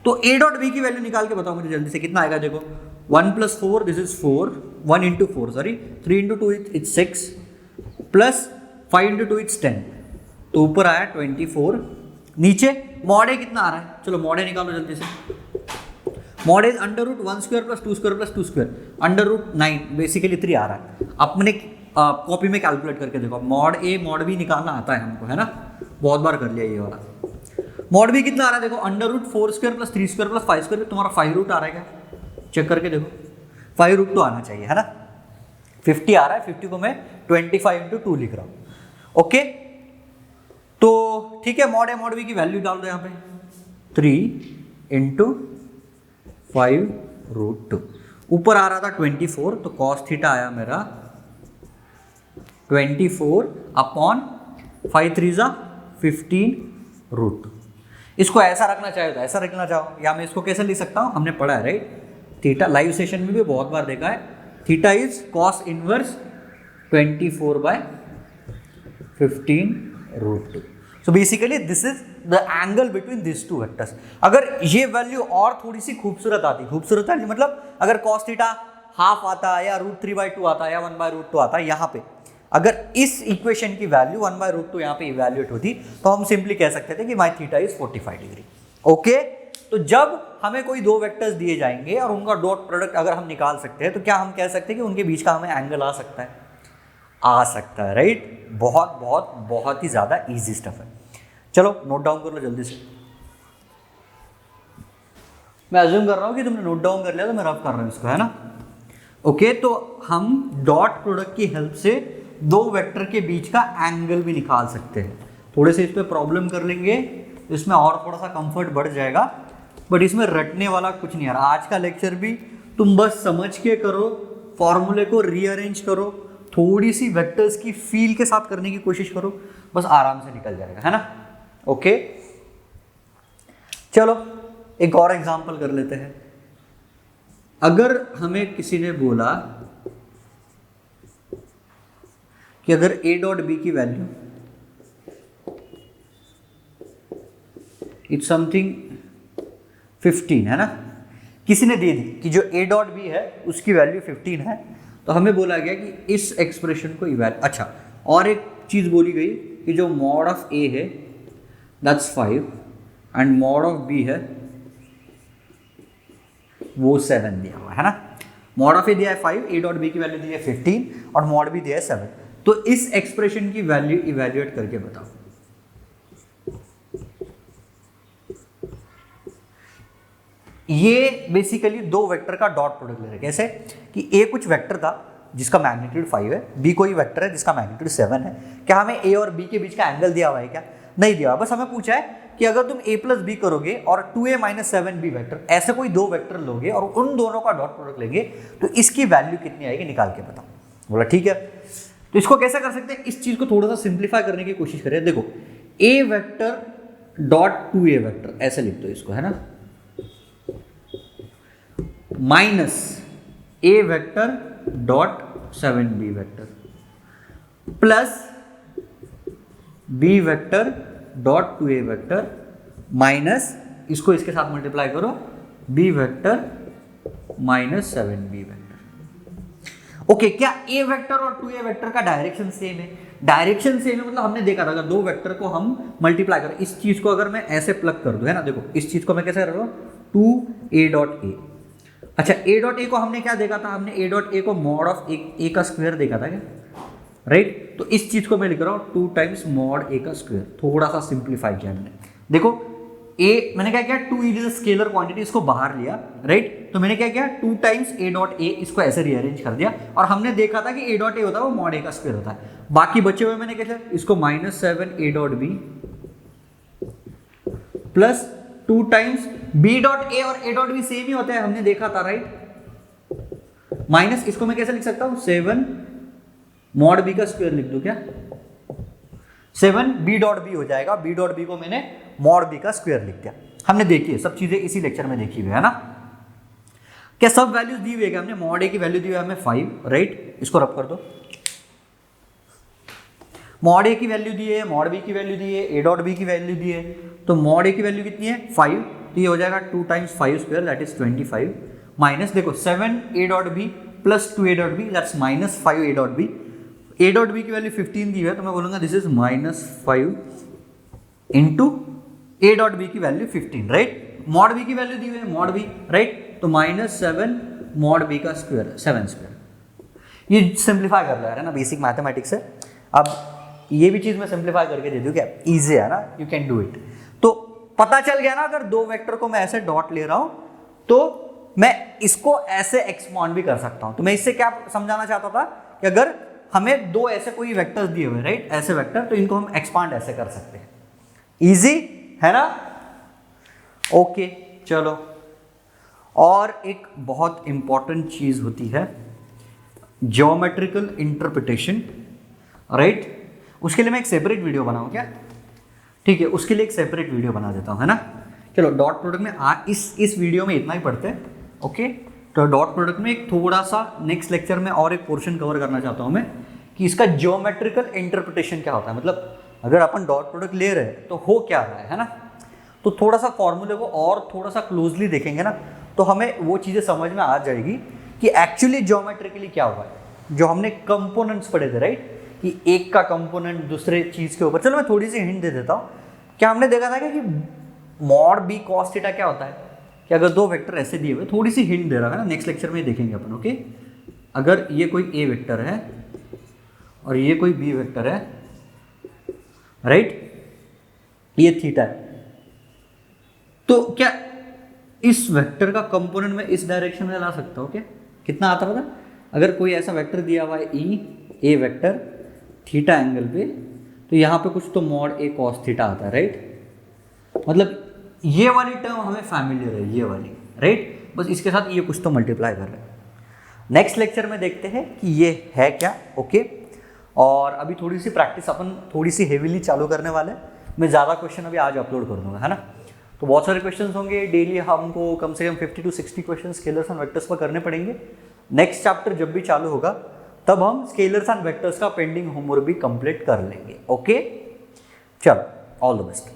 तो a डॉट b की वैल्यू निकाल के बताओ मुझे जल्दी से, कितना आएगा? देखो 1 + 4 this is 4, 1 × 4 sorry 3 × 2 it's 6 plus 5 × 2 it's 10, तो ऊपर आया 24। नीचे मॉड a कितना आ रहा है? चलो मॉड a निकालो जल्दी से। मॉड इज √1² + 2² + 2², √9 बेसिकली 3 आ रहा है। अपने कॉपी में कैलकुलेट करके देखो, मॉड ए मॉड बी निकालना आता है हमको, है ना, बहुत बार कर लिया ये वाला। मॉड बी कितना आ रहा है देखो, under root 4 square plus 3 square plus 5 square, तुम्हारा 5 रूट आ रहा है क्या, चेक करके देखो, 5 रूट तो आना चाहिए, है ना। 50 आ रहा है, 50 को मैं 25 इंटू 2 लिख रहा हूँ। ओके, तो ठीक है, मॉड ए मॉड बी की वैल्यू डाल दो यहाँ पे, 3 इंटू 5 रूट 2, ऊपर आ रहा था 24, तो कॉस थीटा आया मेरा 24 अपॉन 5 3 जा 15 रूट 2। इसको ऐसा रखना चाहे तो ऐसा रखना चाहो, या मैं इसको कैसे लिख सकता हूँ, हमने पढ़ा है राइट, थीटा लाइव सेशन में भी बहुत बार देखा है, theta is cos inverse 24/15 root 2। So basically this is the angle between this two vectors. अगर ये वैल्यू और थोड़ी सी खूबसूरत आती, खूबसूरत है मतलब अगर कॉस थीटा हाफ आता या √3/2 आता या 1/√2 आता, यहाँ पे अगर इस इक्वेशन की वैल्यू 1/√2 यहाँ पे इवैल्यूएट होती, तो हम सिंपली कह सकते थे कि माई थीटा इज 45 डिग्री। ओके, तो जब हमें कोई दो वेक्टर्स दिए जाएंगे और उनका डॉट प्रोडक्ट अगर हम निकाल सकते हैं, तो क्या हम कह सकते हैं कि उनके बीच का हमें एंगल आ सकता है, आ सकता है राइट। बहुत बहुत बहुत ही ज़्यादा ईजी स्टफ है। चलो नोट डाउन कर लो जल्दी से। मैं अज्यूम कर रहा हूँ कि तुमने नोट डाउन कर लिया, तो मैं रफ कर रहा हूँ इसको, है ना। ओके, तो हम डॉट प्रोडक्ट की हेल्प से दो वेक्टर के बीच का एंगल भी निकाल सकते हैं। थोड़े से इस पर प्रॉब्लम कर लेंगे, इसमें और थोड़ा सा कंफर्ट बढ़ जाएगा, बट इसमें रटने वाला कुछ नहीं यार। आज का लेक्चर भी तुम बस समझ के करो, फॉर्मूले को रीअरेंज करो, थोड़ी सी वेक्टर्स की फील के साथ करने की कोशिश करो, बस आराम से निकल जाएगा, है ना। ओके, चलो एक और एग्जांपल कर लेते हैं। अगर हमें किसी ने बोला कि अगर a डॉट बी की वैल्यू इट्स समथिंग 15 है ना, किसी ने दे दी कि जो a डॉट बी है उसकी वैल्यू 15 है, तो हमें बोला गया कि इस एक्सप्रेशन को अच्छा, और एक चीज़ बोली गई कि जो मॉड ऑफ a है that's 5 and mod of b है वो 7 दिया हुआ है ना। मॉड ऑफ a दिया है 5, a डॉट बी की वैल्यू दी है 15 और मॉड b दिया है 7। तो इस एक्सप्रेशन की वैल्यू इवैल्यूएट करके बताओ। ये बेसिकली दो वेक्टर का डॉट प्रोडक्ट ले रहे हैं। कैसे कि a कुछ वेक्टर था जिसका मैग्नीट्यूड 5 है, b कोई वेक्टर है जिसका मैग्नीट्यूड 7 है। क्या हमें a और b के बीच का एंगल दिया हुआ है क्या? नहीं दिया हुआ। बस हमें पूछा है कि अगर तुम a प्लस बी करोगे और 2a माइनस 7b वेक्टर, ऐसे कोई दो वेक्टर लोगे और उन दोनों का डॉट प्रोडक्ट लेंगे, तो इसकी वैल्यू कितनी आएगी निकाल के बताओ। बोला ठीक है। तो इसको कैसे कर सकते हैं, इस चीज को थोड़ा सा सिंप्लीफाई करने की कोशिश करें। देखो a vector dot 2a vector ऐसे लिख दो इसको, है ना, minus a vector dot 7b vector plus b vector dot 2a vector minus इसको इसके साथ मल्टीप्लाई करो b vector minus 7b vector. Okay, क्या a वेक्टर और 2a वेक्टर का डायरेक्शन सेम है? डायरेक्शन सेम है मतलब हमने देखा था अगर दो वेक्टर को हम मल्टीप्लाई करें, इस चीज को अगर मैं ऐसे प्लग कर दूं, है ना, देखो इस चीज को मैं कैसे कर रहा हूं 2a डॉट a। अच्छा, a डॉट a को हमने क्या देखा था, हमने a डॉट a को मॉड ऑफ a का स्क्वायर देखा था क्या, राइट। तो इस चीज को मैं लिख रहा हूं 2 टाइम्स मॉड a का स्क्वायर। थोड़ा सा सिंप्लीफाई किया हमने। देखो a मैंने क्या किया, 2 इज स्केलर क्वांटिटी, इसको बाहर लिया, राइट। तो मैंने क्या किया 2 टाइम्स a डॉट a, इसको ऐसे रीअरेंज कर दिया, और हमने देखा था कि a डॉट a होता है वो मॉड a का स्क्वायर होता है। बाकी बचे हुए मैंने कैसे, इसको -7 a dot b plus 2 times b dot a और a डॉट b सेम ही होता है, हमने देखा था, राइट। माइनस इसको मैं कैसे लिख सकता हूं 7 मॉड b का स्क्वायर लिख दूं क्या, 7 b डॉट b हो जाएगा। b डॉट b को मैंने मॉड b का स्क्वायर लिख दिया। हमने देखी है सब चीजें इसी लेक्चर में देखी हुई है ना। क्या सब वैल्यूज दी हुई है? हमने मॉड a की वैल्यू दी हुई है हमें 5, राइट। इसको रब कर दो, मॉड a की वैल्यू दी है, मॉड b की वैल्यू दी है, a डॉट b की वैल्यू दी है। तो मॉड a की वैल्यू कितनी है 5, तो ये हो जाएगा 2 times 5 square that is 25 minus देखो 7 a dot b plus 2 a dot b that's minus 5 a dot b। a dot b की वैल्यू 15 दी है, तो मैं बोलूंगा this is -5 into a dot b की वैल्यू 15, राइट। मॉड b की वैल्यू दी हुई है मॉड b, राइट। तो -7 मॉड b का स्क्वायर 7 स्क्वायर। ये सिंप्लीफाई कर रहा है ना, बेसिक मैथमेटिक्स है। अब ये भी चीज़ मैं सिंप्लीफाई करके दे दूँ क्या, ईजी है ना, यू कैन डू इट। तो पता चल गया ना, अगर दो वेक्टर को मैं ऐसे डॉट ले रहा हूँ तो मैं इसको ऐसे एक्सपांड भी कर सकता हूँ। तो मैं इससे क्या समझाना चाहता था कि अगर हमें दो ऐसे कोई वेक्टर्स दिए हुए, राइट, ऐसे वेक्टर, तो इनको हम एक्सपांड ऐसे कर सकते हैं। इजी है ना, ओके चलो। और एक बहुत इंपॉर्टेंट चीज होती है ज्योमेट्रिकल इंटरप्रिटेशन, राइट। उसके लिए मैं एक सेपरेट वीडियो बनाऊं क्या, ठीक है, उसके लिए एक सेपरेट वीडियो बना देता हूं, है ना। चलो डॉट प्रोडक्ट में इस वीडियो में इतना ही पढ़ते हैं, ओके। तो डॉट प्रोडक्ट में एक थोड़ा सा नेक्स्ट लेक्चर में और एक पोर्शन कवर करना चाहता हूं मैं, कि इसका ज्योमेट्रिकल इंटरप्रिटेशन क्या होता है, मतलब अगर अपन डॉट प्रोडक्ट ले रहे हैं तो हो क्या रहा है ना। तो थोड़ा सा फॉर्मूले को और थोड़ा सा क्लोजली देखेंगे ना, तो हमें वो चीज़ें समझ में आ जाएगी कि एक्चुअली ज्योमेट्रिकली क्या हुआ है। जो हमने कंपोनेंट्स पढ़े थे, राइट, कि एक का कंपोनेंट दूसरे चीज़ के ऊपर। चलो मैं थोड़ी सी हिंट दे देता हूँ। क्या हमने देखा था कि मॉड बी कॉस थीटा क्या होता है, कि अगर दो वेक्टर ऐसे दिए हुए, थोड़ी सी हिंट दे रहा है ना, नेक्स्ट लेक्चर में देखेंगे अपन, ओके। अगर ये कोई ए वेक्टर है और ये कोई बी वेक्टर है, राइट, ये थीटा है, तो क्या इस वेक्टर का कंपोनेंट में इस डायरेक्शन में ला सकता हूँ क्या, कितना आता पता। अगर कोई ऐसा वेक्टर दिया हुआ है ई ए वेक्टर थीटा एंगल पे, तो यहाँ पे कुछ तो मॉड ए कॉस थीटा आता है, राइट। मतलब ये वाली टर्म हमें फैमिलियर है, ये वाली, राइट, बस इसके साथ ये कुछ तो मल्टीप्लाई कर रहे हैं। नेक्स्ट लेक्चर में देखते हैं कि ये है क्या, ओके। और अभी थोड़ी सी प्रैक्टिस अपन थोड़ी सी हेवीली चालू करने वाले हैं। मैं ज़्यादा क्वेश्चन अभी आज अपलोड कर दूंगा, है ना। तो बहुत सारे क्वेश्चंस होंगे डेली, हमको कम से कम 50 to 60 question scalars and vectors पर करने पड़ेंगे। नेक्स्ट चैप्टर जब भी चालू होगा तब हम स्केलर्स एंड वेक्टर्स का पेंडिंग होमवर्क भी कंप्लीट कर लेंगे, ओके। चलो, ऑल द बेस्ट।